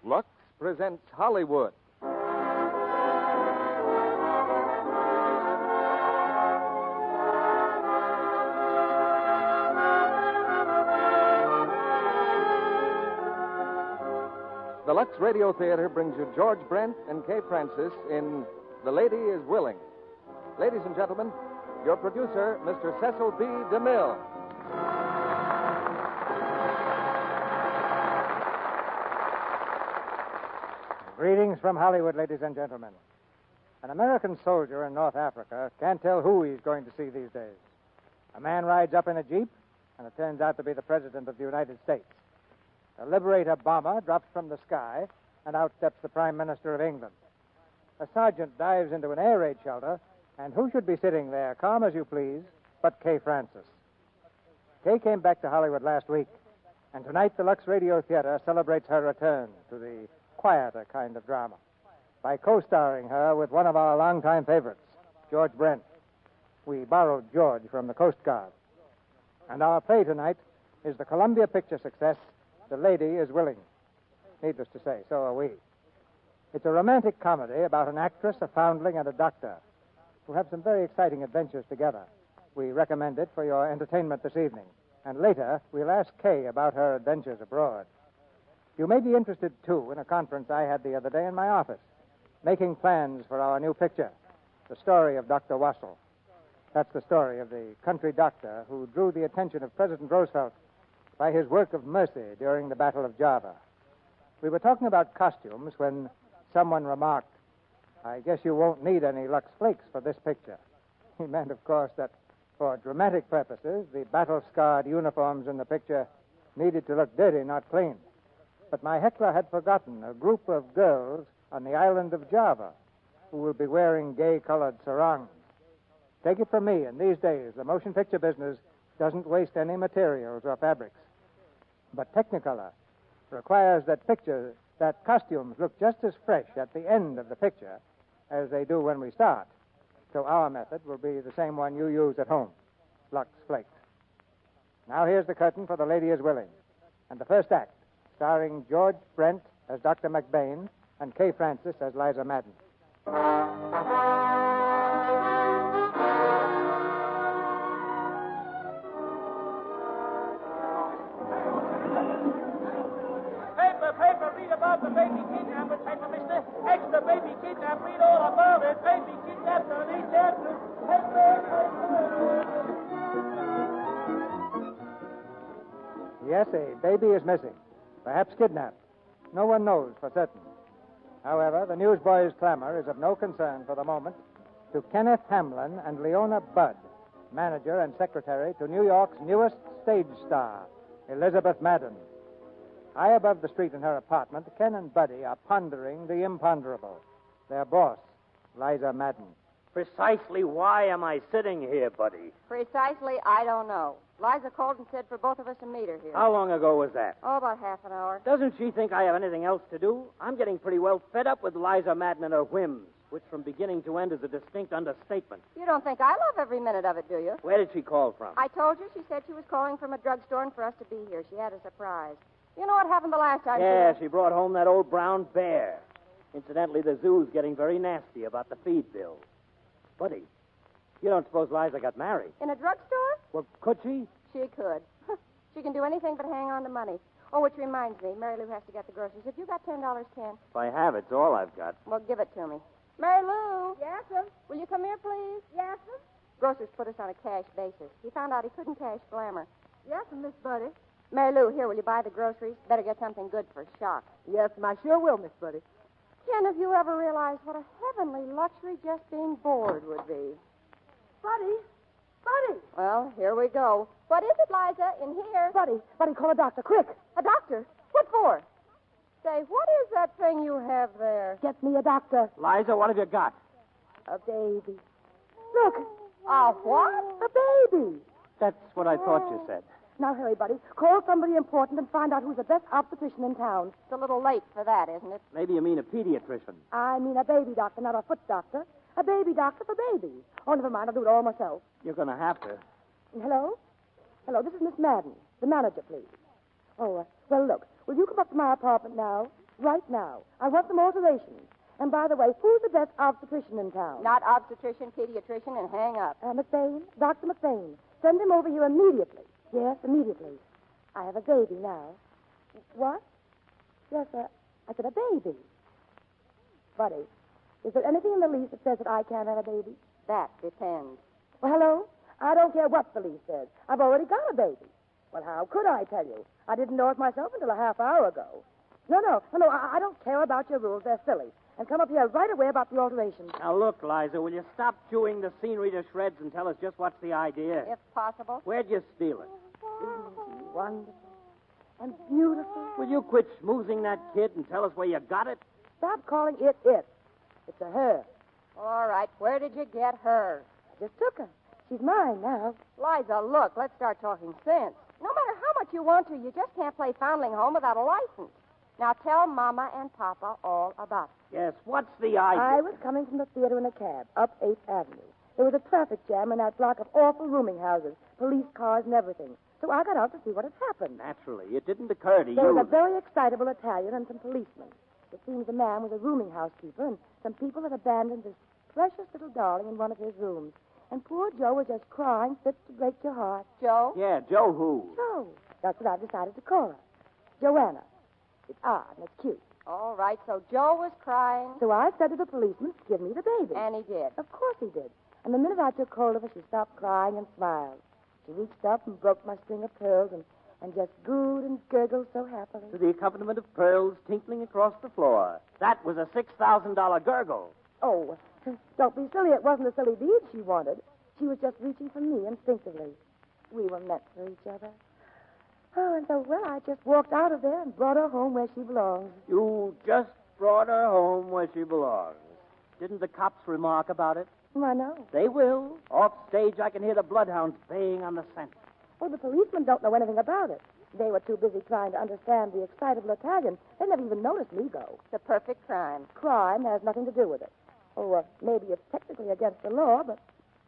Lux presents Hollywood. The Lux Radio Theater brings you George Brent and Kay Francis in The Lady is Willing. Ladies and gentlemen, your producer, Mr. Cecil B. DeMille. Greetings from Hollywood, ladies and gentlemen. An American soldier in North Africa can't tell who he's going to see these days. A man rides up in a Jeep, and it turns out to be the President of the United States. A Liberator bomber drops from the sky, and out steps the Prime Minister of England. A sergeant dives into an air raid shelter, and who should be sitting there, calm as you please, but Kay Francis. Kay came back to Hollywood last week, and tonight the Lux Radio Theater celebrates her return to the quieter kind of drama by co-starring her with one of our longtime favorites, George Brent. We borrowed George from the Coast Guard. And our play tonight is the Columbia picture success, The Lady is Willing. Needless to say, so are we. It's a romantic comedy about an actress, a foundling, and a doctor who have some very exciting adventures together. We recommend it for your entertainment this evening. And later, we'll ask Kay about her adventures abroad. You may be interested, too, in a conference I had the other day in my office, making plans for our new picture, The Story of Dr. Wassel. That's the story of the country doctor who drew the attention of President Roosevelt by his work of mercy during the Battle of Java. We were talking about costumes when someone remarked, "I guess you won't need any Lux Flakes for this picture." He meant, of course, that for dramatic purposes, the battle-scarred uniforms in the picture needed to look dirty, not clean. But my heckler had forgotten a group of girls on the island of Java who will be wearing gay-colored sarongs. Take it from me, in these days, the motion picture business doesn't waste any materials or fabrics. But Technicolor requires that costumes look just as fresh at the end of the picture as they do when we start. So our method will be the same one you use at home, Lux Flakes. Now here's the curtain for The Lady is Willing. And the first act, starring George Brent as Dr. McBain and Kay Francis as Liza Madden. Paper, read about the baby kidnapped, paper, mister. Extra baby kidnapped, read all about it. Baby kidnapped on each chapter. Yes, a baby is missing, perhaps kidnapped. No one knows for certain. However, the newsboys' clamor is of no concern for the moment to Kenneth Hamlin and Leona Budd, manager and secretary to New York's newest stage star, Elizabeth Madden. High above the street in her apartment, Ken and Buddy are pondering the imponderable. Their boss, Liza Madden. Precisely why am I sitting here, Buddy? Precisely, I don't know. Liza called and said for both of us to meet her here. How long ago was that? Oh, about half an hour. Doesn't she think I have anything else to do? I'm getting pretty well fed up with Liza Madden and her whims, which from beginning to end is a distinct understatement. You don't think I love every minute of it, do you? Where did she call from? I told you. She said she was calling from a drugstore and for us to be here. She had a surprise. You know what happened the last time? Yeah, she brought home that old brown bear. Incidentally, the zoo's getting very nasty about the feed bill. Buddy, you don't suppose Liza got married? In a drugstore? Well, could she? She could. She can do anything but hang on to money. Oh, which reminds me, Mary Lou has to get the groceries. Have you got $10, Ken? If I have, it's all I've got. Well, give it to me. Mary Lou. Yes, sir. Will you come here, please? Yes, sir. Grocer's put us on a cash basis. He found out he couldn't cash Glamour. Yes, sir, Miss Buddy. Mary Lou, here, will you buy the groceries? Better get something good for shock. Yes, ma'am, I sure will, Miss Buddy. Ken, have you ever realized what a heavenly luxury just being bored would be? Buddy. Buddy. Well, here we go. What is it, Liza? In here? Buddy, call a doctor, quick. A doctor? What for? Say, what is that thing you have there? Get me a doctor. Liza, what have you got? A baby. Look. A what? A baby. That's what I thought you said. Now, hurry, buddy. Call somebody important and find out who's the best obstetrician in town. It's a little late for that, isn't it? Maybe you mean a pediatrician. I mean a baby doctor, not a foot doctor. A baby doctor for babies. Oh, never mind. I'll do it all myself. You're going to have to. Hello? Hello, this is Miss Madden. The manager, please. Oh, well, look. Will you come up to my apartment now? right now. I want some alterations. And by the way, who's the best obstetrician in town? Not obstetrician, pediatrician, and hang up. McBain, Dr. McBain. Send him over here immediately. Yes, immediately. I have a baby now. What? Yes, I said a baby. Buddy, is there anything in the lease that says that I can't have a baby? That depends. Well, hello? I don't care what the lease says. I've already got a baby. Well, how could I tell you? I didn't know it myself until a half hour ago. No, I don't care about your rules. They're silly. And come up here right away about the alterations. Now, look, Liza, will you stop chewing the scenery to shreds and tell us just what's the idea? If possible. Where'd you steal it? Isn't she wonderful and beautiful? Will you quit schmoozing that kid and tell us where you got it? Stop calling it it. It's a her. All right, where did you get her? I just took her. She's mine now. Liza, look, let's start talking sense. No matter how much you want to, you just can't play Foundling Home without a license. Now tell Mama and Papa all about it. Yes, what's the idea? I was coming from the theater in a cab up 8th Avenue. There was a traffic jam in that block of awful rooming houses, police cars and everything. So I got out to see what had happened. Naturally, it didn't occur to you. There was a very excitable Italian and some policemen. It seems the man was a rooming housekeeper, and some people had abandoned this precious little darling in one of his rooms. And poor Joe was just crying, fit to break your heart. Joe? Yeah, Joe who? Joe. That's what I've decided to call her. Joanna. It's odd and it's cute. All right, so Joe was crying. So I said to the policeman, give me the baby. And he did. Of course he did. And the minute I took hold of her, she stopped crying and smiled. She reached up and broke my string of pearls and just gooed and gurgled so happily. To the accompaniment of pearls tinkling across the floor. That was a $6,000 gurgle. Oh, don't be silly. It wasn't a silly deed she wanted. She was just reaching for me instinctively. We were meant for each other. Oh, and so, well, I just walked out of there and brought her home where she belongs. You just brought her home where she belongs. Didn't the cops remark about it? I know. They will. Off stage, I can hear the bloodhounds baying on the scent. Oh, the policemen don't know anything about it. They were too busy trying to understand the excitable Italian. They never even noticed me go. It's a perfect crime. Crime has nothing to do with it. Oh, maybe it's technically against the law, but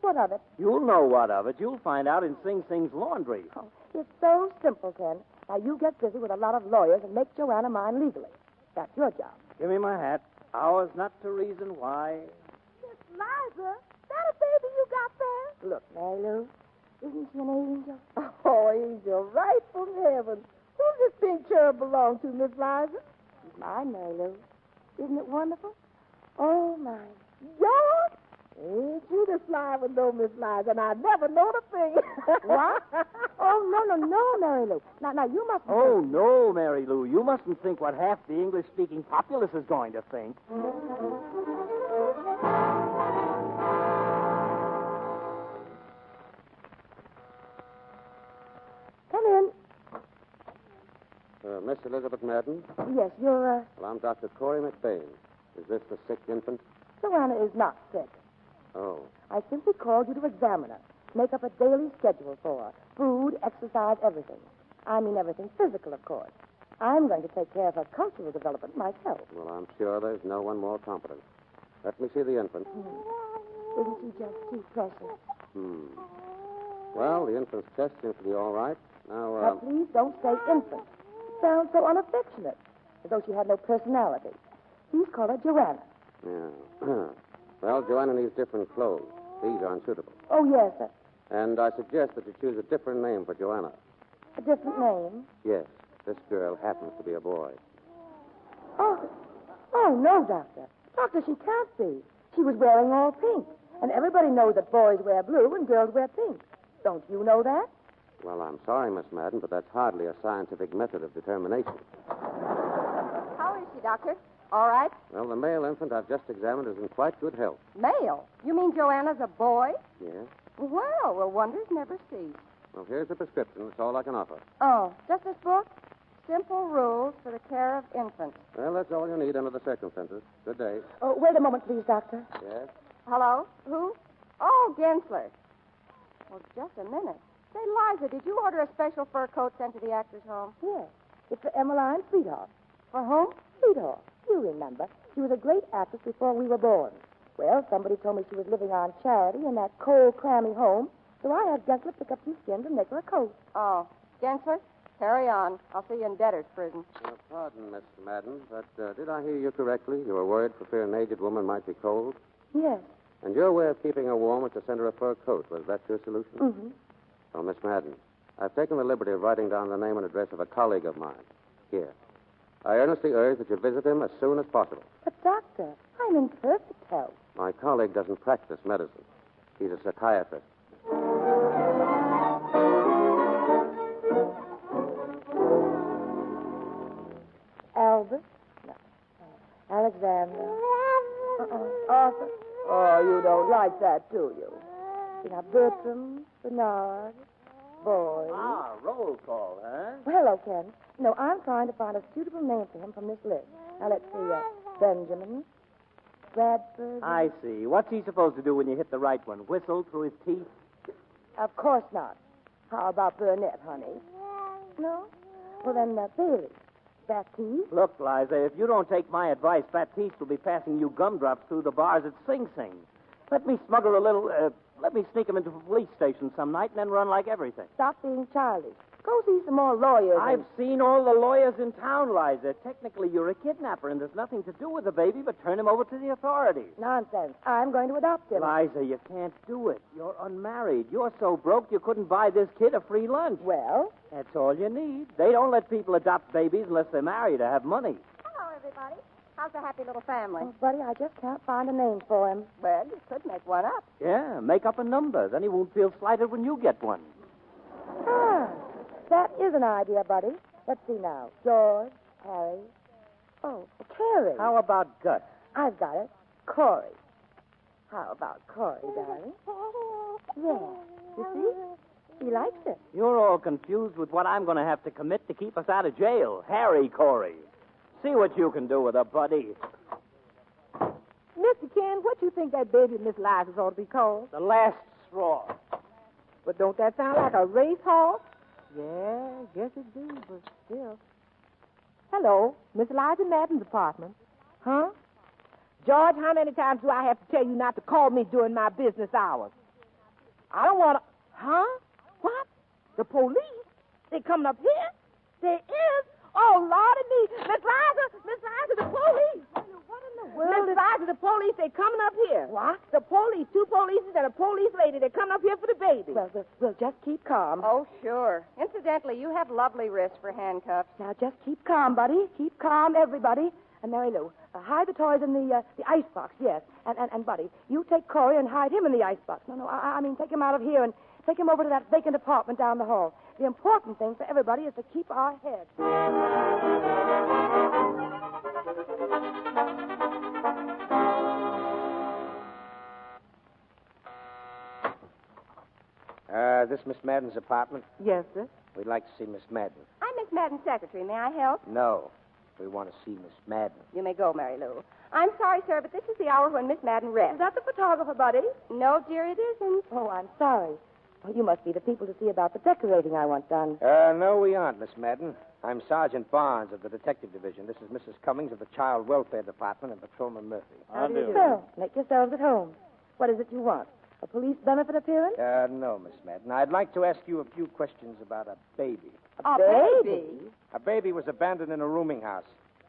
what of it? You'll know what of it. You'll find out in Sing Sing's laundry. Oh, it's so simple, Ken. Now, you get busy with a lot of lawyers and make Joanna mine legally. That's your job. Give me my hat. Ours not to reason why. Miss Liza, that a baby you got there? Look, Mary Lou, isn't she an angel? Oh, angel, right from heaven. Who's this pink cherub belong to, Miss Liza? She's mine, Mary Lou. Isn't it wonderful? Oh, my. Yours? Ain't you the sly one, though, Miss Liza, and I never know the thing. What? Oh, no, Mary Lou. Now, you mustn't... Oh, no, Mary Lou. You mustn't think what half the English-speaking populace is going to think. Come in. Miss Elizabeth Madden? Yes, you're, Well, I'm Dr. Corey McBain. Is this the sick infant? Joanna is not sick. Oh. I simply called you to examine her. Make up a daily schedule for her. Food, exercise, everything. I mean everything physical, of course. I'm going to take care of her cultural development myself. Well, I'm sure there's no one more competent. Let me see the infant. Isn't she just too precious? Well, the infant's chest seems to be all right. Now, Now, please don't say infant. It sounds so unaffectionate, as though she had no personality. Please call her Joanna. Yeah. Well, Joanna needs different clothes. These aren't suitable. Oh, yes, And I suggest that you choose a different name for Joanna. a different name. Yes, this girl happens to be a boy. Oh, no, Doctor. Doctor, she can't be. She was wearing all pink. And everybody knows that boys wear blue and girls wear pink. Don't you know that? Well, I'm sorry, Miss Madden, but that's hardly a scientific method of determination. How is she, Doctor? All right? Well, the male infant I've just examined is in quite good health. Male? You mean Joanna's a boy? Yes? Well, wonders never cease. Well, here's the prescription. That's all I can offer. Oh, just this book? Simple Rules for the Care of Infants. Well, that's all you need under the circumstances. Good day. Oh, wait a moment, please, Doctor. Yes? Hello? Who? Oh, Gensler. Well, just a minute. Say, Liza, did you order a special fur coat sent to the actor's home? Yes. It's for Emmeline Sweetheart. For whom? Sweetheart. You remember. She was a great actress before we were born. Well, somebody told me she was living on charity in that cold, clammy home, so I had Gensler pick up some skins and make her a coat. Oh, Gensler, Carry on. I'll see you in debtor's prison. Pardon, Miss Madden, but did I hear you correctly? You were worried for fear an aged woman might be cold? Yes. And your way of keeping her warm was to send her a fur coat. Was that your solution? Mm-hmm. Oh, Miss Madden, I've taken the liberty of writing down the name and address of a colleague of mine. Here. I earnestly urge that you visit him as soon as possible. But, Doctor, I'm in perfect health. My colleague doesn't practice medicine. He's a psychiatrist. Albert? No. Alexander? Arthur? Oh, you don't like that, do you? Now, Bertram, Bernard, Boyd. Roll call, huh? Well, hello, Ken. No, I'm trying to find a suitable name for him from this list. Now, let's see. Benjamin, Bradford. I see. What's he supposed to do when you hit the right one? Whistle through his teeth? Of course not. How about Burnett, honey? No? Well, then, Bailey. Baptiste? Look, Liza, if you don't take my advice, Baptiste will be passing you gumdrops through the bars at Sing Sing. Let me smuggle a little, let me sneak him into a police station some night and then run like everything. Stop being childish. Go see some more lawyers. I've seen all the lawyers in town, Liza. Technically, you're a kidnapper, and there's nothing to do with the baby but turn him over to the authorities. Nonsense. I'm going to adopt him. Liza, you can't do it. You're unmarried. You're so broke you couldn't buy this kid a free lunch. Well? That's all you need. They don't let people adopt babies unless they're married or have money. Hello, everybody. How's the happy little family? Oh, buddy, I just can't find a name for him. Well, you could make one up. Yeah, make up a number. Then he won't feel slighted when you get one. That is an idea, buddy. Let's see now. George, Harry. Oh, Carrie. How about Gus? I've got it. Corey. How about Corey, darling? Yeah. You see? He likes it. You're all confused with what I'm going to have to commit to keep us out of jail. Harry Corey. See what you can do with a buddy. Mr. Ken, what you think that baby Miss Liza's ought to be called? The last straw. But don't that sound like a racehorse? Yeah, guess it do, but still. Hello, Miss Liza Madden's apartment. Huh? George, how many times do I have to tell you not to call me during my business hours? I don't want to... Huh? What? The police? They coming up here? There is? Oh, Lordy me. Miss Liza, the police. What in the world? Miss Liza, the police, they coming up here. What? The police, 2 police and a police lady, they coming up here for the baby. Well, we'll just keep calm. Oh, sure. Incidentally, you have lovely wrists for handcuffs. Now, just keep calm, buddy. Keep calm, everybody. And Mary Lou, hide the toys in the icebox, yes. And Buddy, you take Corey and hide him in the icebox. No, I mean, take him out of here and take him over to that vacant apartment down the hall. The important thing for everybody is to keep our heads. This Miss Madden's apartment? Yes, sir. We'd like to see Miss Madden. I'm Miss Madden's secretary. May I help? No. We want to see Miss Madden. You may go, Mary Lou. I'm sorry, sir, but this is the hour when Miss Madden rests. Is that the photographer, Buddy? No, dear, it isn't. Oh, I'm sorry. Well, you must be the people to see about the decorating I want done. No, we aren't, Miss Madden. I'm Sergeant Barnes of the Detective Division. This is Mrs. Cummings of the Child Welfare Department and Patrolman Murphy. How do you do? So, make yourselves at home. What is it you want? A police benefit appearance? No, Miss Madden. I'd like to ask you a few questions about a baby. A baby? A baby was abandoned in a rooming house.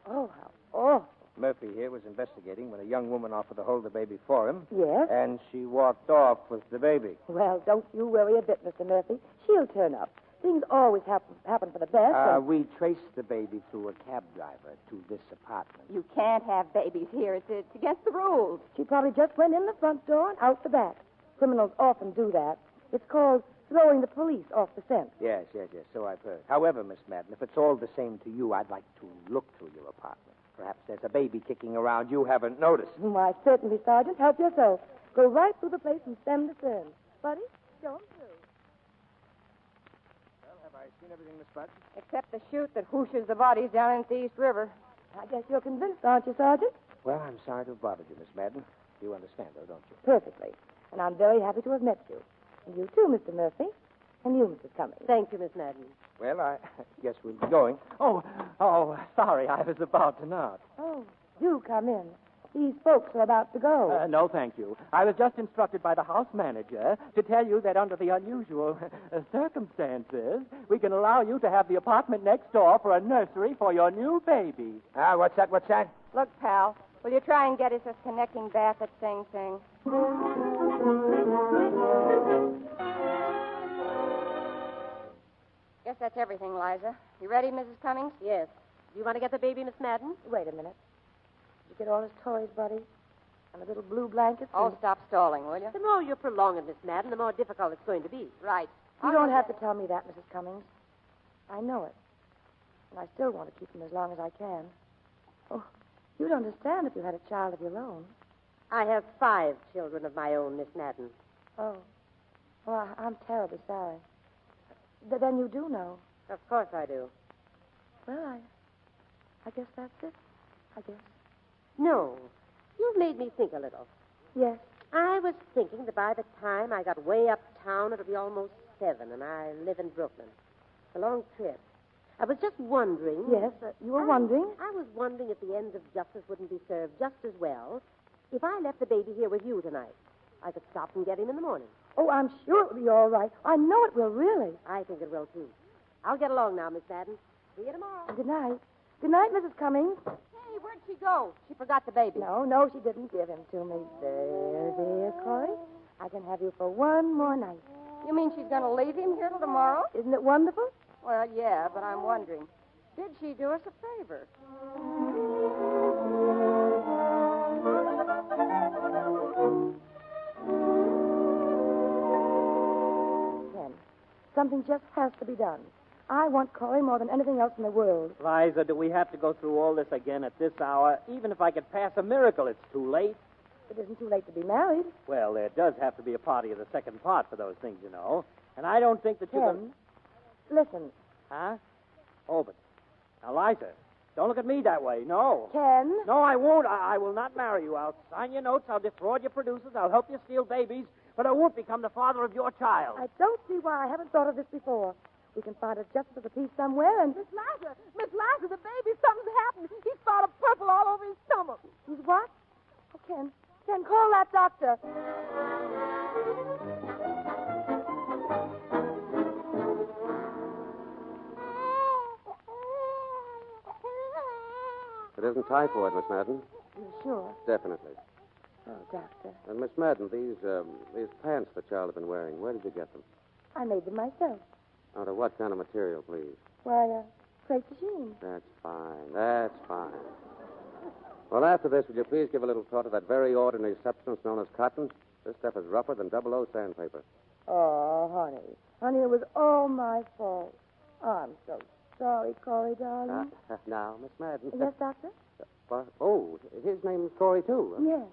Oh, how awful. Murphy here was investigating when a young woman offered to hold the baby for him. Yes? And she walked off with the baby. Well, don't you worry a bit, Mr. Murphy. She'll turn up. Things always happen for the best. We traced the baby through a cab driver to this apartment. You can't have babies here. It's against the rules. She probably just went in the front door and out the back. Criminals often do that. It's called throwing the police off the scent. Yes, so I've heard. However, Miss Madden, if it's all the same to you, I'd like to look through your apartment. Perhaps there's a baby kicking around you haven't noticed. Why, certainly, Sergeant. Help yourself. Go right through the place from stem to stern. Buddy, show 'em through. Well, have I seen everything, Miss Bud? Except the chute that whooshes the bodies down into the East River. I guess you're convinced, aren't you, Sergeant? Well, I'm sorry to have bothered you, Miss Madden. You understand, though, don't you? Perfectly. And I'm very happy to have met you. And you too, Mr. Murphy. And you, Mrs. Cummings. Thank you, Miss Madden. Well, I guess we'll be going. Oh, sorry, I was about to knock. Oh, do come in. These folks are about to go. No, thank you. I was just instructed by the house manager to tell you that under the unusual circumstances, we can allow you to have the apartment next door for a nursery for your new baby. What's that? What's that? Look, pal, will you try and get us a connecting bath at Sing Sing? Guess that's everything, Liza. You ready, Mrs. Cummings? Yes. Do you want to get the baby, Miss Madden? Wait a minute. Did you get all his toys, buddy? And the little blue blankets? Oh, stop stalling, will you? The more you prolong it, Miss Madden, the more difficult it's going to be. Right. You don't have to tell me that, Mrs. Cummings. I know it. And I still want to keep him as long as I can. Oh, you'd understand if you had a child of your own. I have 5 children of my own, Miss Madden. Oh. Well, I'm terribly sorry. Then you do know. Of course I do. Well, I guess that's it. I guess. No. You've made me think a little. Yes. I was thinking that by the time I got way uptown, it'll be almost 7, and I live in Brooklyn. It's a long trip. I was just wondering... Yes, you were wondering? I was wondering if the ends of justice wouldn't be served just as well if I left the baby here with you tonight. I could stop and get him in the morning. Oh, I'm sure it'll be all right. I know it will, really. I think it will, too. I'll get along now, Miss Madden. See you tomorrow. Good night. Good night, Mrs. Cummings. Hey, where'd she go? She forgot the baby. No, she didn't give him to me. There, dear Corey. I can have you for one more night. You mean she's going to leave him here till tomorrow? Isn't it wonderful? Well, yeah, but I'm wondering, did she do us a favor? Something just has to be done. I want Corey more than anything else in the world. Liza, do we have to go through all this again at this hour? Even if I could pass a miracle, it's too late. It isn't too late to be married. Well, there does have to be a party of the second part for those things, you know. And I don't think that you Ken, listen. Huh? Oh, but... Now, Liza, don't look at me that way. No. Ken? No, I won't. I will not marry you. I'll sign your notes. I'll defraud your producers. I'll help you steal babies. But I won't become the father of your child. I don't see why I haven't thought of this before. We can find a justice of the peace somewhere and... Miss Liza, the baby, something's happened. He's spotted purple all over his stomach. He's what? Oh, Ken, call that doctor. It isn't typhoid, Miss Madden. You sure? Definitely. Oh, doctor. And Miss Madden, these pants the child has been wearing, where did you get them? I made them myself. Out of what kind of material, please? Why, crepe de chine. That's fine. Well, after this, would you please give a little thought to that very ordinary substance known as cotton? This stuff is rougher than 00 sandpaper. Oh, honey. Honey, it was all my fault. I'm so sorry, Corey, darling. Now, Miss Madden. Yes, doctor? Oh, his name's Corey, too. Yes.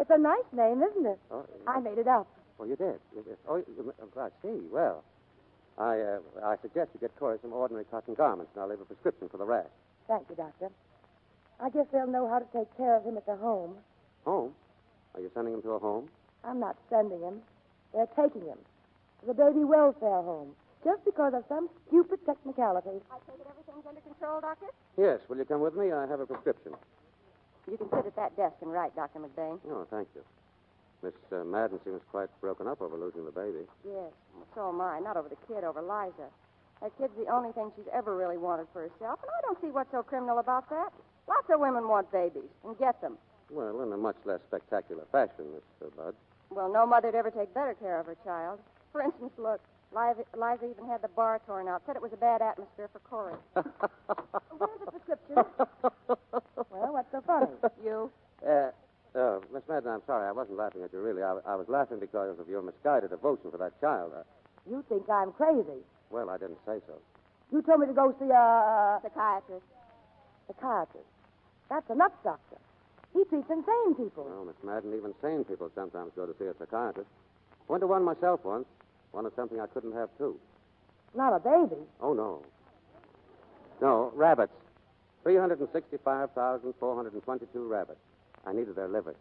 It's a nice name, isn't it? Oh, I made it up. Oh, you did? Oh, I see. Well, I suggest you get Corey some ordinary cotton garments, and I'll leave a prescription for the rash. Thank you, doctor. I guess they'll know how to take care of him at their home. Home? Are you sending him to a home? I'm not sending him. They're taking him to the baby welfare home, just because of some stupid technicality. I take it everything's under control, Doctor? Yes. Will you come with me? I have a prescription. You can sit at that desk and write, Dr. McBain. Oh, thank you. Miss Madden seems quite broken up over losing the baby. Yes, well, so am I. Not over the kid, over Liza. That kid's the only thing she's ever really wanted for herself, and I don't see what's so criminal about that. Lots of women want babies and get them. Well, in a much less spectacular fashion, Miss Budd. Well, no mother'd ever take better care of her child. For instance, look, Liza even had the bar torn out. Said it was a bad atmosphere for Corey. Where's the prescription? Well, what's so funny? You? Miss Madden, I'm sorry. I wasn't laughing at you, really. I was laughing because of your misguided devotion for that child. You think I'm crazy. Well, I didn't say so. You told me to go see a... Psychiatrist. Psychiatrist. That's a nuts doctor. He treats insane people. Well, Miss Madden, even sane people sometimes go to see a psychiatrist. Went to one myself once. Wanted something I couldn't have, too. Not a baby. Oh, no. No, rabbits. 365,422 rabbits. I needed their liver.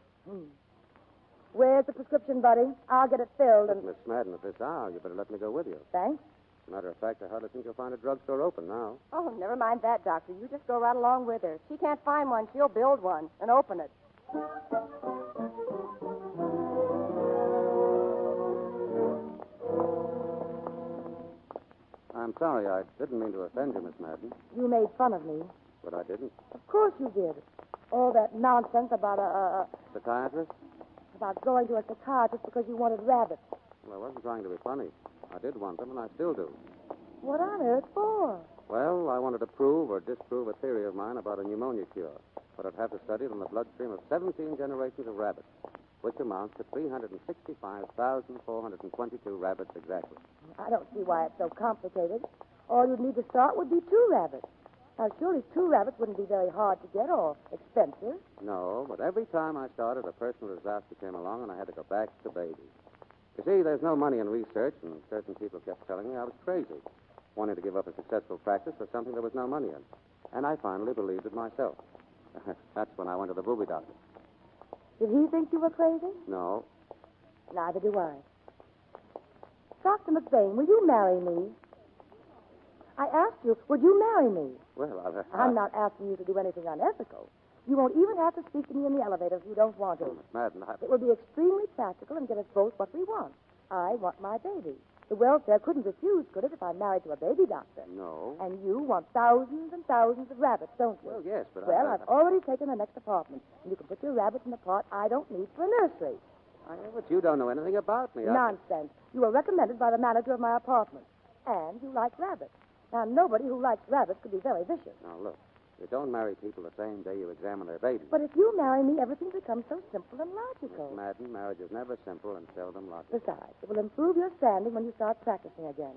Where's the prescription, buddy? I'll get it filled and... Miss Madden, at this hour, you better let me go with you. Thanks. Matter of fact, I hardly think you'll find a drugstore open now. Oh, never mind that, Doctor. You just go right along with her. If she can't find one, she'll build one and open it. I'm sorry. I didn't mean to offend you, Miss Madden. You made fun of me. But I didn't. Of course you did. All that nonsense about Psychiatrist? about going to a psychiatrist because you wanted rabbits. Well, I wasn't trying to be funny. I did want them, and I still do. What on earth for? Well, I wanted to prove or disprove a theory of mine about a pneumonia cure. But I'd have to study it on the bloodstream of 17 generations of rabbits, which amounts to 365,422 rabbits exactly. I don't see why it's so complicated. All you'd need to start would be 2 rabbits. Now, surely 2 rabbits wouldn't be very hard to get or expensive. No, but every time I started, a personal disaster came along, and I had to go back to babies. You see, there's no money in research, and certain people kept telling me I was crazy, wanting to give up a successful practice for something there was no money in. And I finally believed it myself. That's when I went to the booby doctor. Did he think you were crazy? No. Neither do I. Dr. McBain, will you marry me? I asked you, would you marry me? Well, I'm not asking you to do anything unethical. You won't even have to speak to me in the elevator if you don't want to. Miss Madden, It will be extremely practical and get us both what we want. I want my baby. The welfare couldn't refuse, could it, if I'm married to a baby doctor? No. And you want thousands and thousands of rabbits, don't you? Well, yes, but Well, I've already taken the next apartment, and you can put your rabbits in the pot I don't need for a nursery. But you don't know anything about me. Nonsense. You were recommended by the manager of my apartment. And you like rabbits. Now, nobody who likes rabbits could be very vicious. Now, look. You don't marry people the same day you examine their babies. But if you marry me, everything becomes so simple and logical. Miss Madden, marriage is never simple and seldom logical. Besides, it will improve your standing when you start practicing again.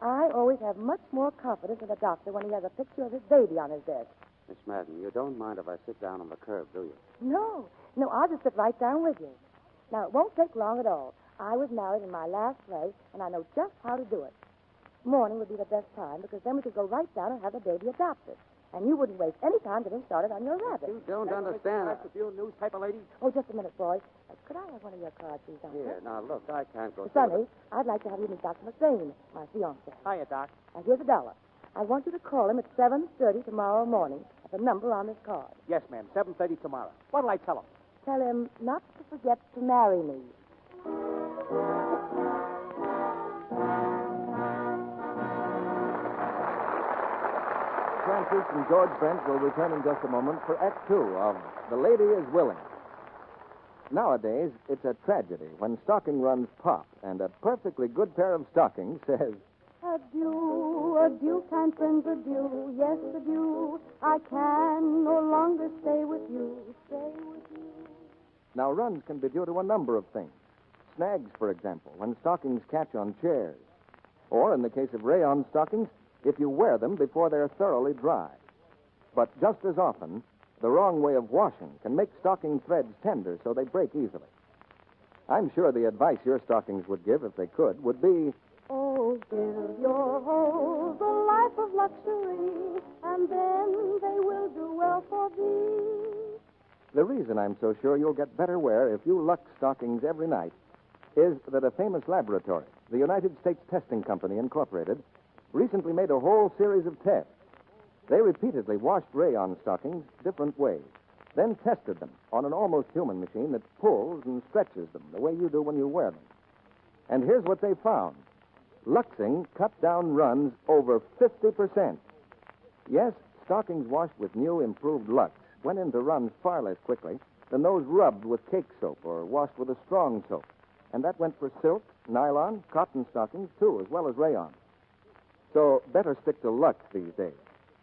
I always have much more confidence in a doctor when he has a picture of his baby on his desk. Miss Madden, you don't mind if I sit down on the curb, do you? No, I'll just sit right down with you. Now, it won't take long at all. I was married in my last play, and I know just how to do it. Morning would be the best time, because then we could go right down and have the baby adopted. And you wouldn't waste any time getting started on your rabbit. You don't understand. That's the few newspaper lady. Oh, just a minute, boy. Could I have one of your cards, please, Doctor? Here, now, look, I can't go... Sonny, I'd like to have you meet Dr. McBain, my fiancé. Hiya, Doc. Now, here's $1. I want you to call him at 7:30 tomorrow morning at the number on this card. Yes, ma'am. 7:30 tomorrow. What'll I tell him? Tell him not to forget to marry me. Francis and George Brent will return in just a moment for Act 2 of The Lady is Willing. Nowadays, it's a tragedy when stocking runs pop and a perfectly good pair of stockings says, Adieu, adieu, kind friends, adieu, yes, adieu. I can no longer stay with you, stay with you. Now, runs can be due to a number of things. Snags, for example, when stockings catch on chairs. Or, in the case of rayon stockings, if you wear them before they're thoroughly dry. But just as often, the wrong way of washing can make stocking threads tender so they break easily. I'm sure the advice your stockings would give, if they could, would be, oh, give your holes a life of luxury, and then they will do well for thee. The reason I'm so sure you'll get better wear if you lux stockings every night is that a famous laboratory, the United States Testing Company, Incorporated, recently made a whole series of tests. They repeatedly washed rayon stockings different ways, then tested them on an almost human machine that pulls and stretches them the way you do when you wear them. And here's what they found. Luxing cut down runs over 50%. Yes, stockings washed with new, improved Lux went into runs far less quickly than those rubbed with cake soap or washed with a strong soap. And that went for silk, nylon, cotton stockings, too, as well as rayon. So better stick to Lux these days.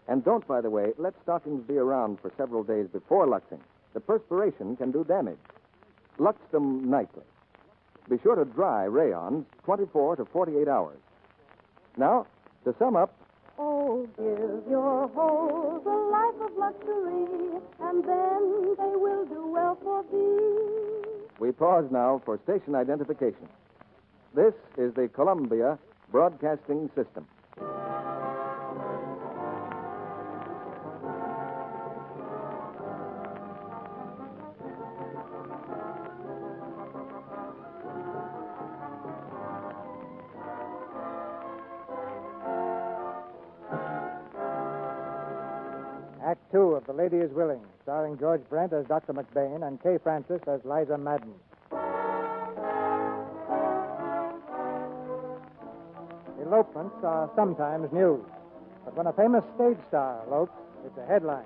And don't, by the way, let stockings be around for several days before luxing. The perspiration can do damage. Lux them nightly. Be sure to dry rayons 24 to 48 hours. Now, to sum up, oh, give your holes a life of luxury, and then they will do well for thee. We pause now for station identification. This is the Columbia Broadcasting System. Act 2 of The Lady is Willing, starring George Brent as Dr. McBain and Kay Francis as Liza Madden. Elopements are sometimes news, but when a famous stage star elopes, it's a headline.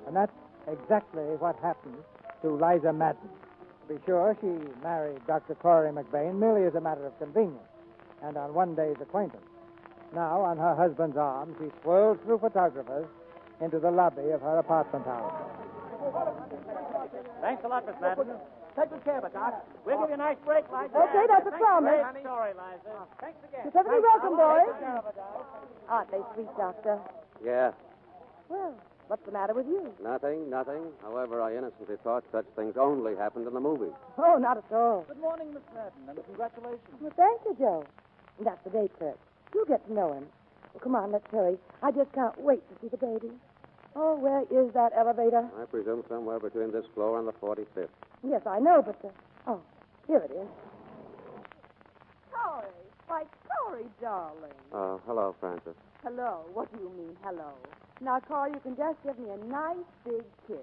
And that's exactly what happened to Liza Madden. To be sure, she married Dr. Corey McBain merely as a matter of convenience and on one day's acquaintance. Now, on her husband's arm, she swirls through photographers into the lobby of her apartment house. Thanks a lot, Miss Madden. Take good care of it, Doc. We'll give you a nice break, Liza. Okay, that's a promise. Great story, Liza. Thanks again. You're perfectly welcome, boys. Take care of it, Doc. Aren't they sweet, Doctor? Yeah. Well, what's the matter with you? Nothing. However, I innocently thought such things only happened in the movies. Oh, not at all. Good morning, Miss Madden, and congratulations. Well, thank you, Joe. And that's the date, Kurt. You'll get to know him. Well, come on, let's hurry. I just can't wait to see the baby. Oh, where is that elevator? I presume somewhere between this floor and the 45th. Yes, I know, but... Oh, here it is. Corey. Why, Corey, darling. Oh, hello, Francis. Hello. What do you mean, hello? Now, Corey, you can just give me a nice big kiss.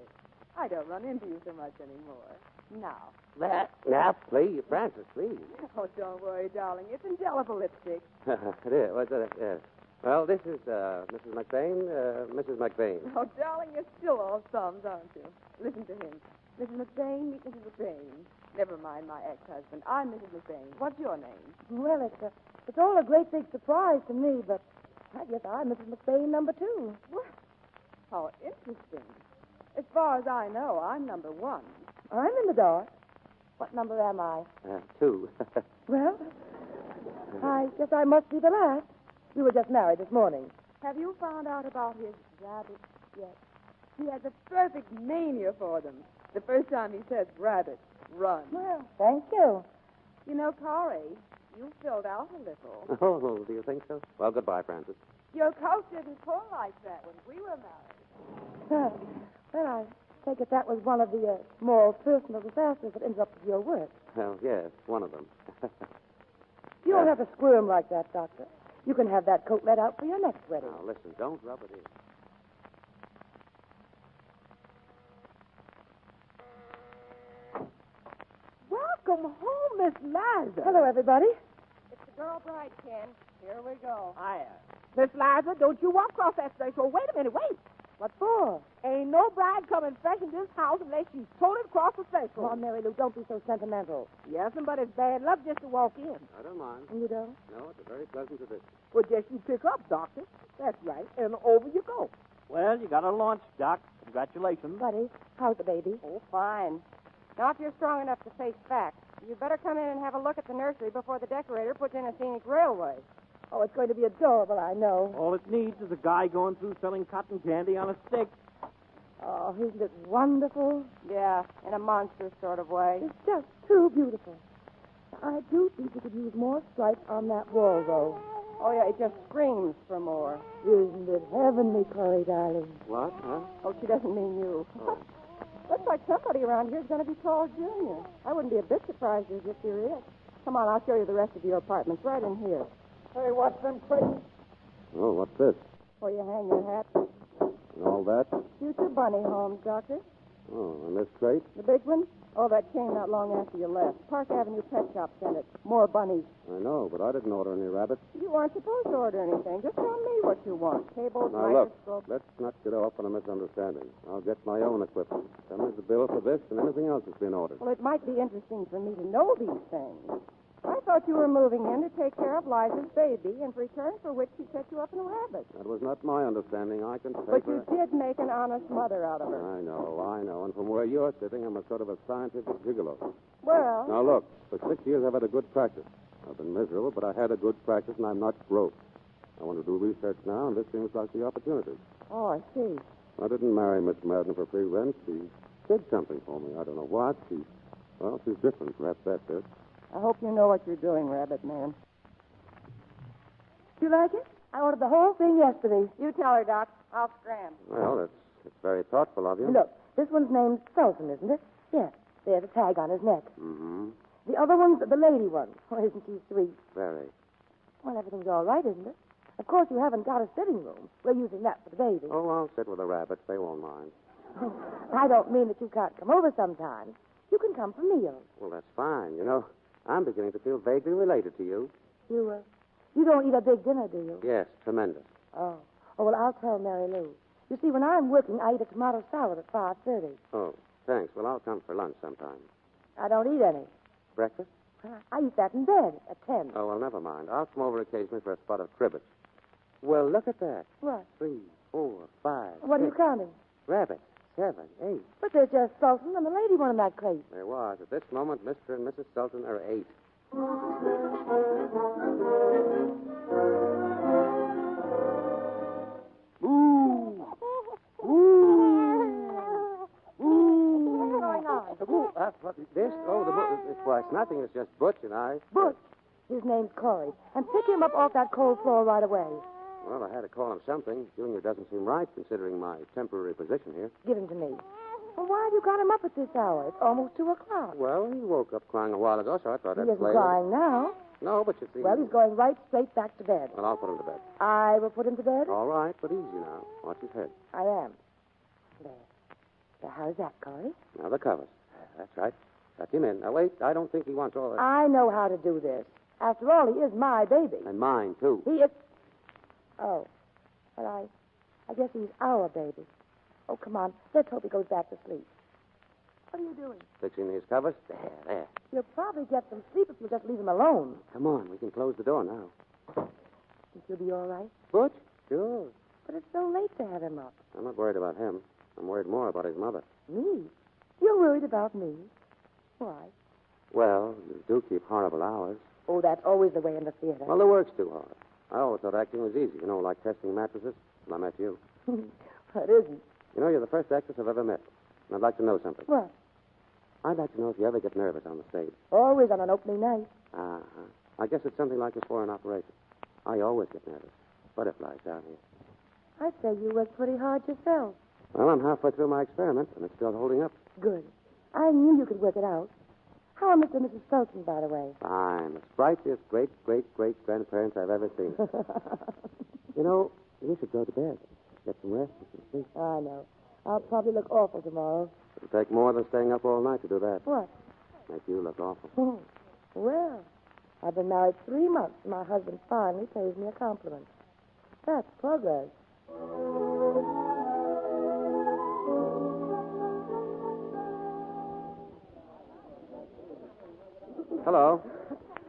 I don't run into you so much anymore. Now. Now, please, Francis, please. Oh, don't worry, darling. It's indelible lipstick. It is. What's that? Yes. Well, this is Mrs. McBain. Mrs. McBain. Oh, darling, you're still all thumbs, aren't you? Listen to him. Mrs. McBain, meet Mrs. McBain. Never mind my ex-husband. I'm Mrs. McBain. What's your name? Well, it's all a great big surprise to me, but I guess I'm Mrs. McBain number 2. What? How interesting. As far as I know, I'm number 1. I'm in the dark. What number am I? 2. Well, I guess I must be the last. We were just married this morning. Have you found out about his rabbits yet? He has a perfect mania for them. The first time he says rabbit, run. Well, thank you. You know, Corey, you filled out a little. Oh, do you think so? Well, goodbye, Francis. Your coat didn't pull like that when we were married. Well, I take it that was one of the small personal disasters that interrupted your work. Well, yes, one of them. You don't have to squirm like that, Doctor. You can have that coat let out for your next wedding. Now, listen, don't rub it in. Welcome home, Miss Liza. Hello, everybody. It's the girl bride, Ken. Here we go. Hiya. Miss Liza, don't you walk across that threshold. Wait a minute, wait. What for? Ain't no bride coming fresh in this house unless she's toted across the threshold. Come on, Mary Lou, don't be so sentimental. Yes'm, but it's bad luck just to walk in. I don't mind. You don't? No, it's a very pleasant tradition. Well, just you pick up, Doctor. That's right, and over you go. Well, you got a launch, Doc. Congratulations. Buddy, how's the baby? Oh, fine. Now, if you're strong enough to face facts, you'd better come in and have a look at the nursery before the decorator puts in a scenic railway. Oh, it's going to be adorable, I know. All it needs is a guy going through selling cotton candy on a stick. Oh, isn't it wonderful? Yeah, in a monstrous sort of way. It's just too beautiful. I do think you could use more stripes on that wall, though. Oh, yeah, it just screams for more. Isn't it heavenly, Corey, darling? What, huh? Oh, she doesn't mean you. Oh. Looks like somebody around here is going to be called Junior. I wouldn't be a bit surprised if there is. Come on, I'll show you the rest of your apartments right in here. Hey, what's them crates? Oh, what's this? Where you hang your hat. And all that? Future bunny homes, Doctor. Oh, and this crate? The big one? Oh, that came not long after you left. Park Avenue Pet Shop sent it. More bunnies. I know, but I didn't order any rabbits. You aren't supposed to order anything. Just tell me what you want. Cables, Now, look, microscope. let's not get off on a misunderstanding. I'll get my own equipment. Send me the bill for this and anything else that's been ordered. Well, it might be interesting for me to know these things. I thought you were moving in to take care of Liza's baby, in return for which she set you up in rabbits. That was not my understanding. I can But take you did make an honest mother out of her. I know. And from where you're sitting, I'm a sort of a scientific gigolo. Well... Now, look, for 6 years I've had a good practice. I've been miserable, but I had a good practice, and I'm not broke. I want to do research now, and this seems like the opportunity. Oh, I see. I didn't marry Miss Madden for free rent. She did something for me. I don't know what. She's different. Perhaps that's it. I hope you know what you're doing, Rabbit Man. You like it? I ordered the whole thing yesterday. You tell her, Doc. I'll scram. Well, it's very thoughtful of you. Look, this one's named Sultan, isn't it? Yes. There's a tag on his neck. Mm-hmm. The other one's the lady one. Oh, isn't she sweet? Very. Well, everything's all right, isn't it? Of course, you haven't got a sitting room. We're using that for the baby. Oh, I'll sit with the rabbits. They won't mind. I don't mean that you can't come over sometimes. You can come for meals. Well, that's fine. You know, I'm beginning to feel vaguely related to you. You don't eat a big dinner, do you? Yes, tremendous. Oh, well, I'll tell Mary Lou. You see, when I'm working, I eat a tomato salad at 5:30. Oh, thanks. Well, I'll come for lunch sometime. I don't eat any. Breakfast? I eat that in bed at 10. Oh, well, never mind. I'll come over occasionally for a spot of cribbage. Well, look at that. What? 3, 4, 5. What are you counting? Rabbits. 7, 8. But there's just Sultan and the lady one in that crate. There was. At this moment, Mr. and Mrs. Sultan are 8. That's what this? Oh, the Butch. Why, it's nothing. It's just Butch and I. Butch. His name's Corey. And pick him up off that cold floor right away. Well, I had to call him something. Junior doesn't seem right, considering my temporary position here. Give him to me. Well, why have you got him up at this hour? It's almost 2 o'clock. Well, he woke up crying a while ago, so I thought I'd He isn't play. crying now. No, but you see. Well, he's going right straight back to bed. Well, I'll put him to bed. I will put him to bed? All right, but easy now. Watch his head. I am. There. How's that, Corey? Now the covers. That's right. Tuck him in. Now, wait. I don't think he wants all that. I know how to do this. After all, he is my baby. And mine, too. He is... Oh. Well, I guess he's our baby. Oh, come on. Let's hope he goes back to sleep. What are you doing? Fixing these covers? There. He'll probably get some sleep if you just leave him alone. Come on. We can close the door now. Think you'll be all right? Butch? Sure. But it's so late to have him up. I'm not worried about him. I'm worried more about his mother. Me? You're worried about me? Why? Well, you do keep horrible hours. Oh, that's always the way in the theater. Well, the work's too hard. I always thought acting was easy, like testing mattresses. Till I met you. It isn't. You know, you're the first actress I've ever met. And I'd like to know something. What? I'd like to know if you ever get nervous on the stage. Always on an opening night. Uh-huh. I guess it's something like this for an operation. I always get nervous. Butterflies down here. I'd say you worked pretty hard yourself. Well, I'm halfway through my experiment, and it's still holding up. Good. I knew you could work it out. How are Mr. and Mrs. Sultan, by the way? Fine. The sprightliest great-great-great-grandparents I've ever seen. You know, you should go to bed. Get some rest and some sleep. I know. I'll probably look awful tomorrow. It'll take more than staying up all night to do that. What? Make you look awful. Well, I've been married 3 months, and my husband finally pays me a compliment. That's progress. Hello.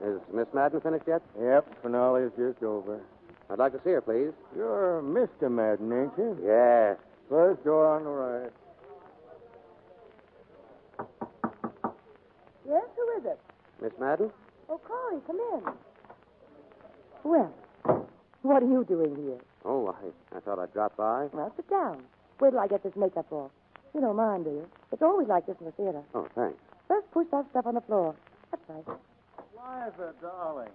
Is Miss Madden finished yet? Yep, finale is just over. I'd like to see her, please. You're Mr. Madden, ain't you? Yes. First door on the right. Yes, who is it? Miss Madden? Oh, Corey, come in. Well, what are you doing here? Oh, I thought I'd drop by. Well, sit down. Wait till I get this makeup off. You don't mind, do you? It's always like this in the theater. Oh, thanks. First, push that stuff on the floor. That's right. Liza, darling.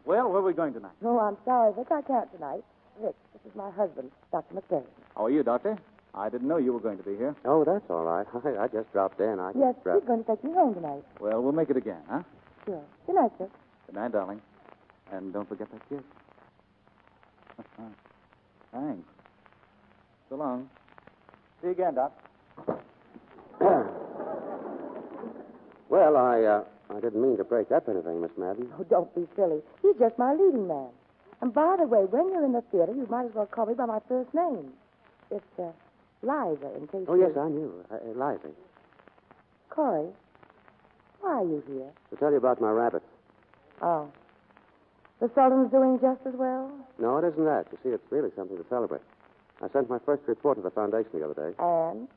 Well, where are we going tonight? Oh, I'm sorry, Vic. I can't tonight. Vic, this is my husband, Dr. McBain. How are you, Doctor? I didn't know you were going to be here. Oh, that's all right. I just dropped in. Yes, he's going to take me home tonight. Well, we'll make it again, huh? Sure. Good night, sir. Good night, darling. And don't forget that kiss. Thanks. So long. See you again, Doc. Well, I didn't mean to break up anything, Miss Madden. Oh, don't be silly. He's just my leading man. And by the way, when you're in the theater, you might as well call me by my first name. It's, Liza, in case Oh, yes, I knew. Liza. Corey, why are you here? To tell you about my rabbits. Oh. The Sultan's doing just as well? No, it isn't that. You see, it's really something to celebrate. I sent my first report to the foundation the other day. And?